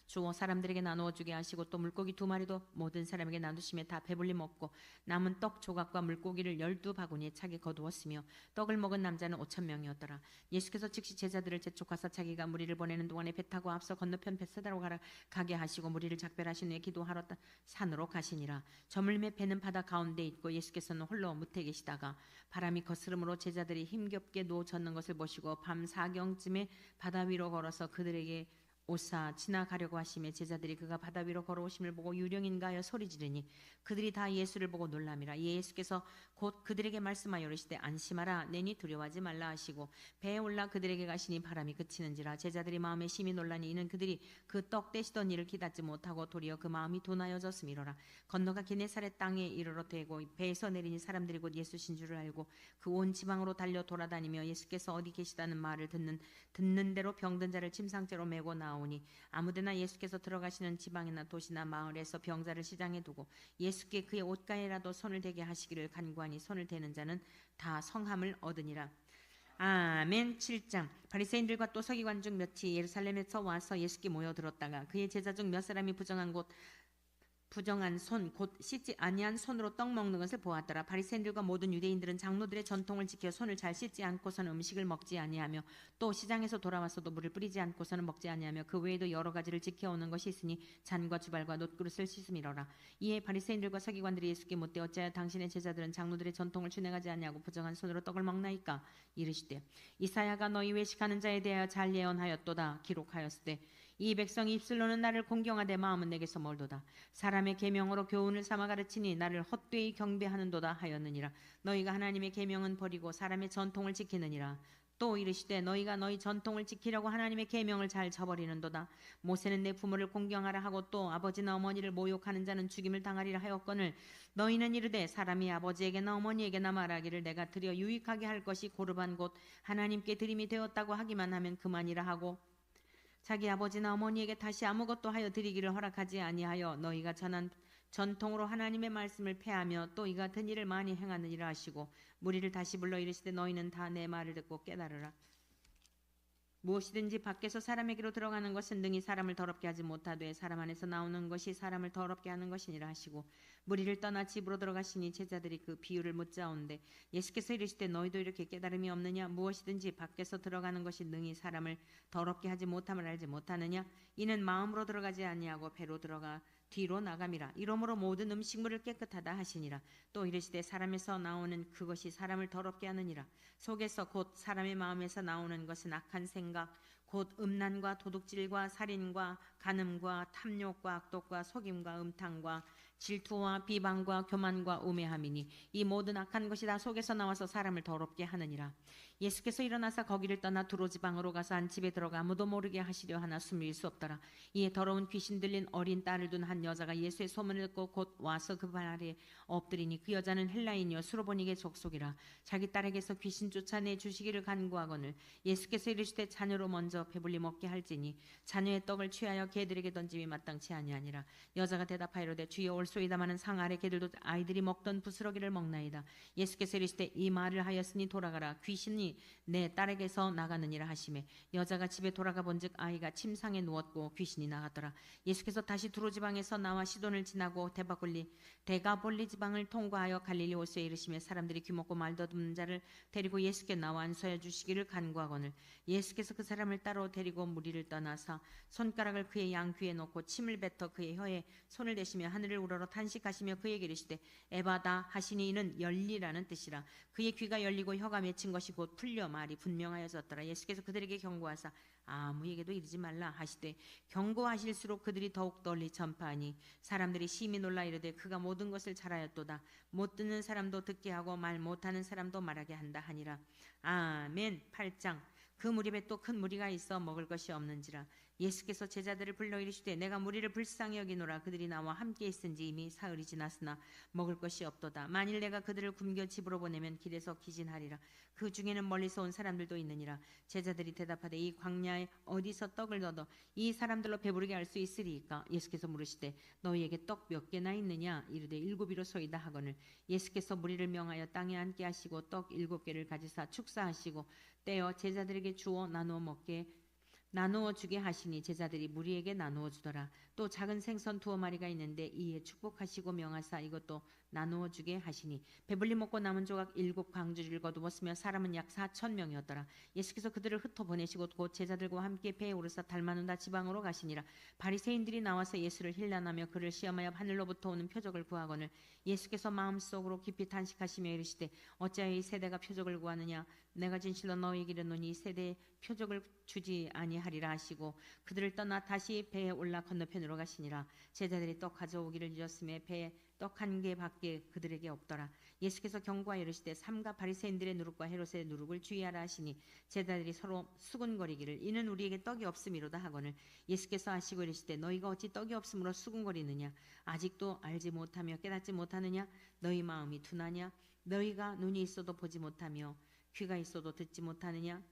주어 사람들에게 나누어 주게 하시고 또 물고기 2마리도 모든 사람에게 나누시며 다 배불리 먹고 남은 떡 조각과 물고기를 12바구니에 차게 거두었으며 떡을 먹은 남자는 5,000명이었더라. 예수께서 즉시 제자들을 재촉하사 자기가 무리를 보내는 동안에 배 타고 앞서 건너편 벳사다로 가게 하시고 무리를 작별하신 후에 기도하러 산으로 가시니라. 저물매 배는 바다 가운데 있고 예수께서는 홀로 무태 계시다가 바람이 거스름으로 제자들이 힘겹게 누워 젖는 것을 보시고 밤 4경쯤에 바다 위로 걸어서 그들에게 오사 지나가려고 하시며 제자들이 그가 바다 위로 걸어오심을 보고 유령인가 하여 소리 지르니 그들이 다 예수를 보고 놀라미라. 예수께서 곧 그들에게 말씀하여 이르시되 안심하라 내니 두려워하지 말라 하시고 배에 올라 그들에게 가시니 바람이 그치는지라. 제자들이 마음에 심히 놀라니 이는 그들이 그 떡 떼시던 일을 기다지 못하고 도리어 그 마음이 둔하여졌음이로라. 건너가 게네사렛 땅에 이르러 되고 배에서 내리니 사람들이 곧 예수신 줄을 알고 그 온 지방으로 달려 돌아다니며 예수께서 어디 계시다는 말을 듣는 대로 병든 자를 침상째로 메고 나오니 아무데나 예수께서 들어가시는 지방이나 도시나 마을에서 병자를 시장에 두고 예수께 그의 옷가에라도 손을 대게 하시기를 간구하니 손을 대는 자는 다 성함을 얻으니라. 아멘. 7장. 바리새인들과 또 서기관 중 몇이 예루살렘에서 와서 예수께 모여들었다가 그의 제자 중 몇 사람이 부정한 손 곧 씻지 아니한 손으로 떡 먹는 것을 보았더라. 바리새인들과 모든 유대인들은 장로들의 전통을 지켜 손을 잘 씻지 않고서는 음식을 먹지 아니하며 또 시장에서 돌아와서도 물을 뿌리지 않고서는 먹지 아니하며 그 외에도 여러 가지를 지켜오는 것이 있으니 잔과 주발과 놋그릇을 씻음이로라. 이에 바리새인들과 서기관들이 예수께 묻되 어찌하여 당신의 제자들은 장로들의 전통을 준행하지 아니하고 부정한 손으로 떡을 먹나이까? 이르시되 이사야가 너희 외식하는 자에 대하여 잘 예언하였도다. 기록하였으되 이 백성이 입술로는 나를 공경하되 마음은 내게서 멀도다. 사람의 계명으로 교훈을 삼아 가르치니 나를 헛되이 경배하는도다 하였느니라. 너희가 하나님의 계명은 버리고 사람의 전통을 지키느니라. 또 이르시되 너희가 너희 전통을 지키려고 하나님의 계명을 잘 저버리는도다. 모세는 내 부모를 공경하라 하고 또 아버지나 어머니를 모욕하는 자는 죽임을 당하리라 하였거늘 너희는 이르되 사람이 아버지에게나 어머니에게나 말하기를 내가 드려 유익하게 할 것이 고르반 곧 하나님께 드림이 되었다고 하기만 하면 그만이라 하고 자기 아버지나 어머니에게 다시 아무것도 하여 드리기를 허락하지 아니하여 너희가 전한 전통으로 하나님의 말씀을 폐하며 또 이 같은 일을 많이 행하느니라 하시고 무리를 다시 불러 이르시되 너희는 다 내 말을 듣고 깨달으라. 무엇이든지 밖에서 사람에게로 들어가는 것은 능히 사람을 더럽게 하지 못하되 사람 안에서 나오는 것이 사람을 더럽게 하는 것이니라 하시고 무리를 떠나 집으로 들어가시니 제자들이 그 비유를 묻자온데 예수께서 이르시되 너희도 이렇게 깨달음이 없느냐? 무엇이든지 밖에서 들어가는 것이 능히 사람을 더럽게 하지 못함을 알지 못하느냐? 이는 마음으로 들어가지 아니하고 배로 들어가 뒤로 나감이라. 이러므로 모든 음식물을 깨끗하다 하시니라. 또 이르시되 사람에서 나오는 그것이 사람을 더럽게 하느니라. 속에서 곧 사람의 마음에서 나오는 것은 악한 생각 곧 음란과 도둑질과 살인과 간음과 탐욕과 악독과 속임과 음탕과 질투와 비방과 교만과 우매함이니 이 모든 악한 것이 다 속에서 나와서 사람을 더럽게 하느니라. 예수께서 일어나서 거기를 떠나 두로 지방으로 가서 한 집에 들어가 아무도 모르게 하시려 하나 숨길 수 없더라. 이에 더러운 귀신 들린 어린 딸을 둔 한 여자가 예수의 소문을 듣고 곧 와서 그 발 아래에 엎드리니 그 여자는 헬라인이요 수로보니게 족속이라. 자기 딸에게서 귀신 쫓아내 주시기를 간구하거늘 예수께서 이르시되 자녀로 먼저 배불리 먹게 할지니 자녀의 떡을 취하여 개들에게 던짐이 마땅치 아니하니라. 여자가 대답하이로되 주여 올소이다마는 상 아래 개들도 아이들이 먹던 부스러기를 먹나이다. 예수께서 이르시되 이 말을 하였으니 돌아가라. 귀신이 내 딸에게서 나가느니라 하시매 여자가 집에 돌아가 본즉 아이가 침상에 누웠고 귀신이 나갔더라. 예수께서 다시 두로 지방에서 나와 시돈을 지나고 데가볼리 지방을 통과하여 갈릴리 호수에 이르시며 사람들이 귀먹고 말더듬는 자를 데리고 예수께 나와 안수하여 주시기를 간구하거늘 예수께서 그 사람을 따로 데리고 무리를 떠나서 손가락을 그의 양귀에 놓고 침을 뱉어 그의 혀에 손을 대시며 하늘을 우러러 탄식하시며 그에게 이르시되 에바다 하시니 이는 열리라는 뜻이라. 그의 귀가 열리고 혀가 맺힌 것이 곧 풀려 말이 분명하여졌더라. 예수께서 그들에게 경고하사 아무에게도 이르지 말라 하시되 경고하실수록 그들이 더욱 널리 전파하니 사람들이 심히 놀라 이르되 그가 모든 것을 잘하였도다. 못 듣는 사람도 듣게 하고 말 못하는 사람도 말하게 한다 하니라. 아멘. 8장. 그 무리에 또 큰 무리가 있어 먹을 것이 없는지라. 예수께서 제자들을 불러 이르시되 내가 무리를 불쌍히 여기노라. 그들이 나와 함께 있은지 이미 사흘이 지났으나 먹을 것이 없도다. 만일 내가 그들을 굶겨 집으로 보내면 길에서 기진하리라. 그 중에는 멀리서 온 사람들도 있느니라. 제자들이 대답하되 이 광야에 어디서 떡을 얻어 이 사람들로 배부르게 할 수 있으리이까? 예수께서 물으시되 너희에게 떡 몇 개나 있느냐? 이르되 7이로소이다 하거늘 예수께서 무리를 명하여 땅에 앉게 하시고 떡 7개를 가지사 축사하시고 떼어 제자들에게 주어 나누어 주게 하시니 제자들이 무리에게 나누어 주더라. 또 작은 생선 2마리가 있는데 이에 축복하시고 명하사 이것도 나누어 주게 하시니 배불리 먹고 남은 조각 7광주리를 거두었으며 사람은 약 4,000명이었더라. 예수께서 그들을 흩어 보내시고 곧 제자들과 함께 배에 오르사 달마누다 지방으로 가시니라. 바리새인들이 나와서 예수를 힐난하며 그를 시험하여 하늘로부터 오는 표적을 구하거늘 예수께서 마음속으로 깊이 탄식하시며 이르시되 어찌하여 이 세대가 표적을 구하느냐? 내가 진실로 너희에게 이르노니 이 세대에 표적을 주지 아니하리라. 하리라 하시고 그들을 떠나 다시 배에 올라 건너편으로 가시니라. 제자들이 떡 가져오기를 잊었음에 배에 떡 한 개밖에 그들에게 없더라. 예수께서 경고하여 이르시되 삼가 바리새인들의 누룩과 헤롯의 누룩을 주의하라 하시니 제자들이 서로 수군거리기를 이는 우리에게 떡이 없음이로다 하거늘 예수께서 하시고 이르시되 너희가 어찌 떡이 없으므로 수군거리느냐 아직도 알지 못하며 깨닫지 못하느냐 너희 마음이 둔하냐 너희가 눈이 있어도 보지 못하며 귀가 있어도 듣지 못하느냐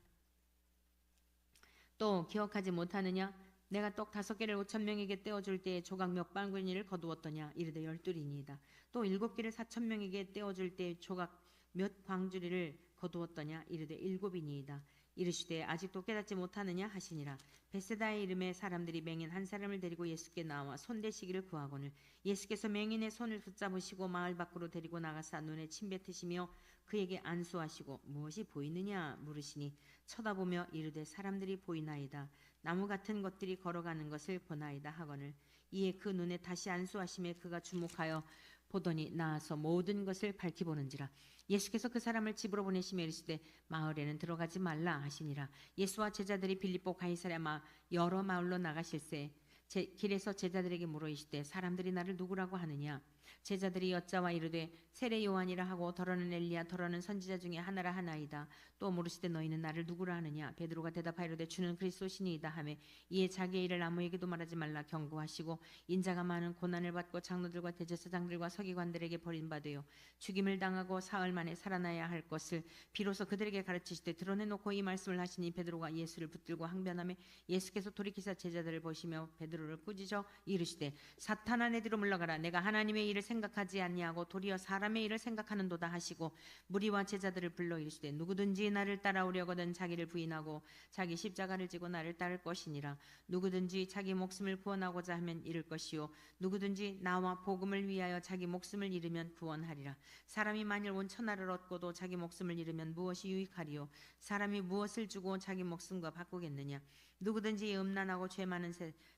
또 기억하지 못하느냐 내가 떡 5개를 5,000명에게 떼어줄 때에 조각 몇 바구니를 거두었더냐 이르되 12이니이다. 또 7개를 4,000명에게 떼어줄 때에 조각 몇 광주리를 거두었더냐 이르되 7이니이다. 이르시되 아직도 깨닫지 못하느냐 하시니라. 베세다의 이름의 사람들이 맹인 한 사람을 데리고 예수께 나와 손대시기를 구하거늘 예수께서 맹인의 손을 붙잡으시고 마을 밖으로 데리고 나가사 눈에 침 뱉으시며 그에게 안수하시고 무엇이 보이느냐 물으시니 쳐다보며 이르되 사람들이 보이나이다. 나무 같은 것들이 걸어가는 것을 보나이다 하거늘 이에 그 눈에 다시 안수하심에 그가 주목하여 보더니 나아서 모든 것을 밝히 보는지라. 예수께서 그 사람을 집으로 보내시며 이르시되 마을에는 들어가지 말라 하시니라. 예수와 제자들이 빌립보 가이사랴 여러 마을로 나가실새 길에서 제자들에게 물어 이르시되 사람들이 나를 누구라고 하느냐. 제자들이 여짜와 이르되 세례 요한이라 하고 더러는 엘리야 더러는 선지자 중에 하나라 하나이다. 또 물으시되 너희는 나를 누구라 하느냐. 베드로가 대답하여 이르되 주는 그리스도시니이다 하매 이에 자기의 일을 아무에게도 말하지 말라 경고하시고 인자가 많은 고난을 받고 장로들과 대제사장들과 서기관들에게 버림받으요 죽임을 당하고 사흘 만에 살아나야 할 것을 비로소 그들에게 가르치시되 드러내놓고 이 말씀을 하시니 베드로가 예수를 붙들고 항변하며 예수께서 돌이키사 제자들을 보시며 베드로를 꾸짖어 이르시되 사탄아 내 뒤로 물러가라. 내가 하나님의 일을 생각하지 아니하고 도리어 사람의 일을 생각하는도다 하시고 무리와 제자들을 불러 이르시되 누구든지 나를 따라오려거든 자기를 부인하고 자기 십자가를 지고 나를 따를 것이니라. 누구든지 자기 목숨을 구원하고자 하면 잃을 것이요 누구든지 나와 복음을 위하여 자기 목숨을 잃으면 구원하리라. 사람이 만일 온 천하를 얻고도 자기 목숨을 잃으면 무엇이 유익하리요. 사람이 무엇을 주고 자기 목숨과 바꾸겠느냐. 누구든지 음란하고 죄 많은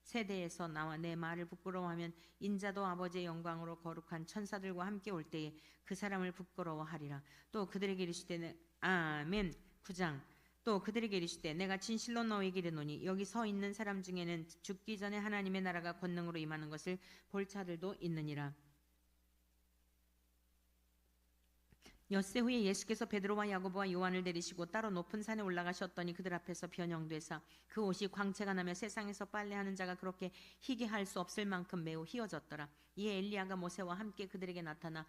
세대에서 나와 내 말을 부끄러워하면 인자도 아버지의 영광으로 거룩한 천사들과 함께 올 때에 그 사람을 부끄러워하리라. 또 그들에게 이르시되 아멘 9장 또 그들에게 이르시되 내가 진실로 너희에게 이르노니 여기 서 있는 사람 중에는 죽기 전에 하나님의 나라가 권능으로 임하는 것을 볼 자들도 있느니라. 엿새 후에 예수께서 베드로와 야고보와 요한을 데리시고 따로 높은 산에 올라가셨더니 그들 앞에서 변형되사 그 옷이 광채가 나며 세상에서 빨래하는 자가 그렇게 희게 할 수 없을 만큼 매우 희어졌더라. 이에 엘리야가 모세와 함께 그들에게 나타나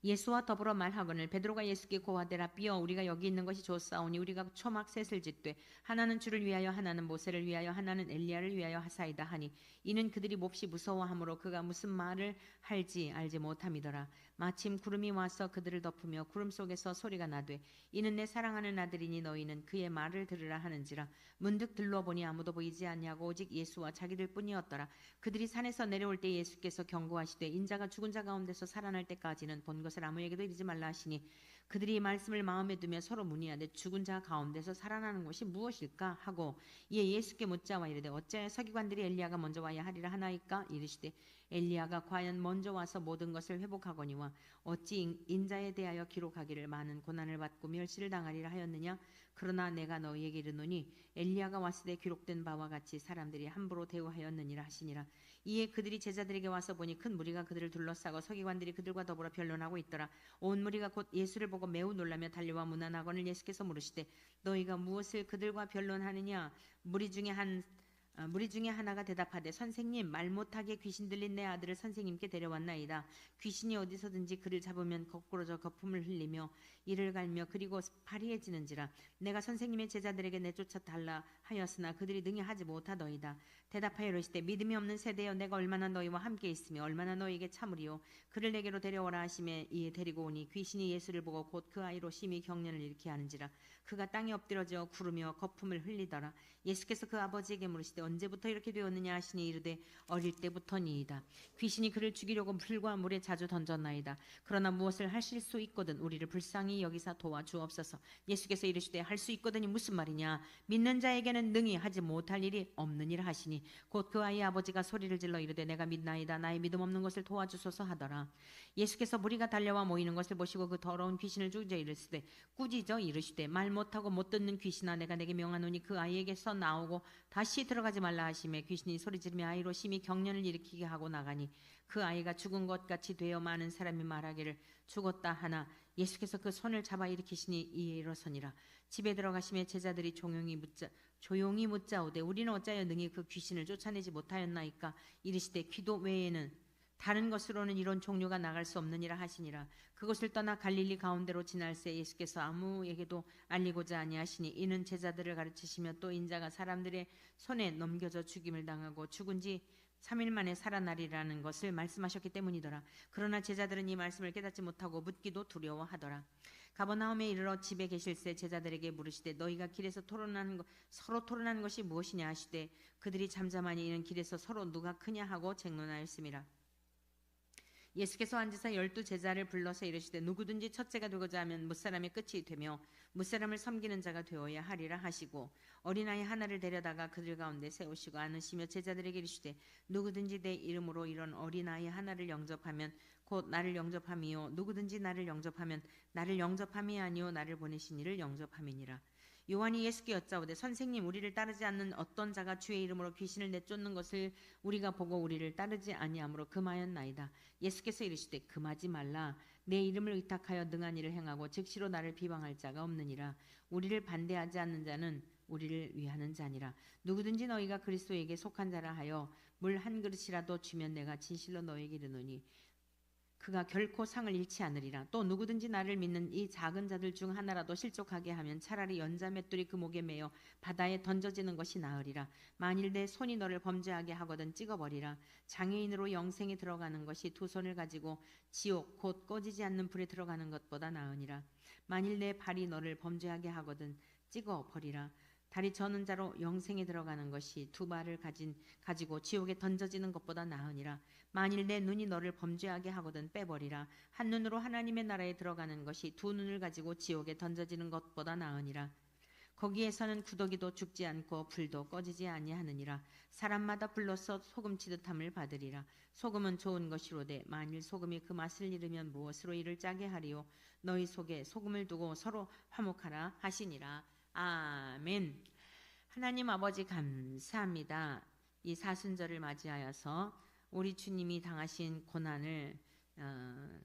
예수와 더불어 말하거늘 베드로가 예수께 고하되 라삐여 우리가 여기 있는 것이 좋사오니 우리가 초막 셋을 짓되 하나는 주를 위하여 하나는 모세를 위하여 하나는 엘리야를 위하여 하사이다 하니 이는 그들이 몹시 무서워하므로 그가 무슨 말을 할지 알지 못함이더라. 마침 구름이 와서 그들을 덮으며 구름 속에서 소리가 나되 이는 내 사랑하는 아들이니 너희는 그의 말을 들으라 하는지라. 문득 들러보니 아무도 보이지 않냐고 오직 예수와 자기들 뿐이었더라. 그들이 산에서 내려올 때 예수께서 경고하시되 인자가 죽은 자 가운데서 살아날 때까지는 본 것을 아무에게도 이르지 말라 하시니 그들이 이 말씀을 마음에 두며 서로 문의하되 죽은 자 가운데서 살아나는 것이 무엇일까 하고 이에 예수께 묻자와 이르되 어찌하여 서기관들이 엘리야가 먼저 와야 하리라 하나이까. 이르시되 엘리야가 과연 먼저 와서 모든 것을 회복하거니와 어찌 인자에 대하여 기록하기를 많은 고난을 받고 멸시를 당하리라 하였느냐. 그러나 내가 너희에게 이르노니 엘리야가 왔을 때 기록된 바와 같이 사람들이 함부로 대우하였느니라 하시니라. 이에 그들이 제자들에게 와서 보니 큰 무리가 그들을 둘러싸고 서기관들이 그들과 더불어 변론하고 있더라. 온 무리가 곧 예수를 보고 매우 놀라며 달려와 문안하거늘 예수께서 물으시되 너희가 무엇을 그들과 변론하느냐. 무리 중에 하나가 대답하되 선생님 말 못하게 귀신 들린 내 아들을 선생님께 데려왔나이다. 귀신이 어디서든지 그를 잡으면 거꾸로져 거품을 흘리며 이를 갈며 그리고 파리해지는지라. 내가 선생님의 제자들에게 내쫓아 달라 하였으나 그들이 능히 하지 못하더이다. 대답하여 이르시되 믿음이 없는 세대여 내가 얼마나 너희와 함께 있으며 얼마나 너희에게 참으리요. 그를 내게로 데려오라 하시매 이에 데리고 오니 귀신이 예수를 보고 곧 그 아이로 심히 경련을 일으켜 하는지라. 그가 땅에 엎드러져 구르며 거품을 흘리더라. 예수께서 그 아버지에게 물으시되 언제부터 이렇게 되었느냐 하시니 이르되 어릴 때부터니이다. 귀신이 그를 죽이려고 불과 물에 자주 던졌나이다. 그러나 무엇을 하실 수 있거든 우리를 불쌍히 여기사 도와주옵소서. 예수께서 이르시되 할 수 있거든이 무슨 말이냐? 믿는 자에게는 능히 하지 못할 일이 없느니라 하시니 곧 그 아이의 아버지가 소리를 질러 이르되 내가 믿나이다. 나의 믿음 없는 것을 도와주소서 하더라. 예수께서 무리가 달려와 모이는 것을 보시고 그 더러운 귀신을 죽이자 이르시되 꾸짖어 이르시되 말 못하고 못 듣는 귀신아 내가 내게 명하노니 그 아이에게서 나오고 다시 들어가지 말라 하시매 귀신이 소리지르며 아이로 심히 경련을 일으키게 하고 나가니 그 아이가 죽은 것 같이 되어 많은 사람이 말하기를 죽었다 하나 예수께서 그 손을 잡아 일으키시니 이에 일어서니라. 집에 들어가시며 제자들이 조용히 묻자오되 우리는 어찌하여 능히 그 귀신을 쫓아내지 못하였나이까? 이르시되 기도 외에는 다른 것으로는 이런 종류가 나갈 수 없느니라 하시니라. 그것을 떠나 갈릴리 가운데로 지날새 예수께서 아무에게도 알리고자 아니하시니 이는 제자들을 가르치시며 또 인자가 사람들의 손에 넘겨져 죽임을 당하고 죽은 지 3일 만에 살아나리라는 것을 말씀하셨기 때문이더라. 그러나 제자들은 이 말씀을 깨닫지 못하고 묻기도 두려워하더라. 가버나움에 이르러 집에 계실새 제자들에게 물으시되 너희가 길에서 서로 토론하는 것이 무엇이냐 하시되 그들이 잠잠하니 이는 길에서 서로 누가 크냐 하고 쟁론하였음이라. 예수께서 앉으사 12 제자를 불러서 이르시되 누구든지 첫째가 되고자 하면 무사람의 끝이 되며 무사람을 섬기는 자가 되어야 하리라 하시고 어린아이 하나를 데려다가 그들 가운데 세우시고 안으시며 제자들에게 이르시되 누구든지 내 이름으로 이런 어린아이 하나를 영접하면 곧 나를 영접함이요 누구든지 나를 영접하면 나를 영접함이 아니요 나를 보내신 이를 영접함이니라. 요한이 예수께 여짜오되 선생님 우리를 따르지 않는 어떤 자가 주의 이름으로 귀신을 내쫓는 것을 우리가 보고 우리를 따르지 아니하므로 금하였나이다. 예수께서 이르시되 금하지 말라. 내 이름을 의탁하여 능한 일을 행하고 즉시로 나를 비방할 자가 없느니라. 우리를 반대하지 않는 자는 우리를 위하는 자니라. 누구든지 너희가 그리스도에게 속한 자라 하여 물 한 그릇이라도 주면 내가 진실로 너에게 이르노니 그가 결코 상을 잃지 않으리라. 또 누구든지 나를 믿는 이 작은 자들 중 하나라도 실족하게 하면 차라리 연자 맷돌이 그 목에 매어 바다에 던져지는 것이 나으리라. 만일 내 손이 너를 범죄하게 하거든 찍어버리라. 장애인으로 영생에 들어가는 것이 두 손을 가지고 지옥 곧 꺼지지 않는 불에 들어가는 것보다 나으니라. 만일 내 발이 너를 범죄하게 하거든 찍어버리라. 다리 저는 자로 영생에 들어가는 것이 두 발을 가지고 지옥에 던져지는 것보다 나으니라. 만일 내 눈이 너를 범죄하게 하거든 빼버리라. 한 눈으로 하나님의 나라에 들어가는 것이 두 눈을 가지고 지옥에 던져지는 것보다 나으니라. 거기에서는 구더기도 죽지 않고 불도 꺼지지 아니하느니라. 사람마다 불로써 소금치듯함을 받으리라. 소금은 좋은 것이로되 만일 소금이 그 맛을 잃으면 무엇으로 이를 짜게 하리요. 너희 속에 소금을 두고 서로 화목하라 하시니라. 아멘. 하나님 아버지 감사합니다. 이 사순절을 맞이하여서 우리 주님이 당하신 고난을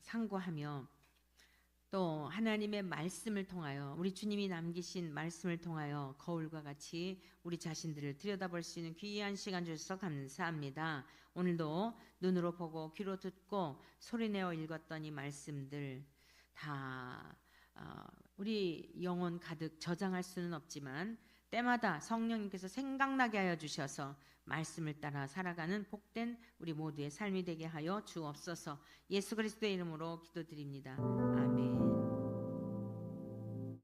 상고하며 또 하나님의 말씀을 통하여 우리 주님이 남기신 말씀을 통하여 거울과 같이 우리 자신들을 들여다볼 수 있는 귀한 시간 주셔서 감사합니다. 오늘도 눈으로 보고 귀로 듣고 소리내어 읽었던 이 말씀들 다 우리 영혼 가득 저장할 수는 없지만 때마다 성령님께서 생각나게 하여 주셔서 말씀을 따라 살아가는 복된 우리 모두의 삶이 되게 하여 주옵소서. 예수 그리스도의 이름으로 기도드립니다. 아멘.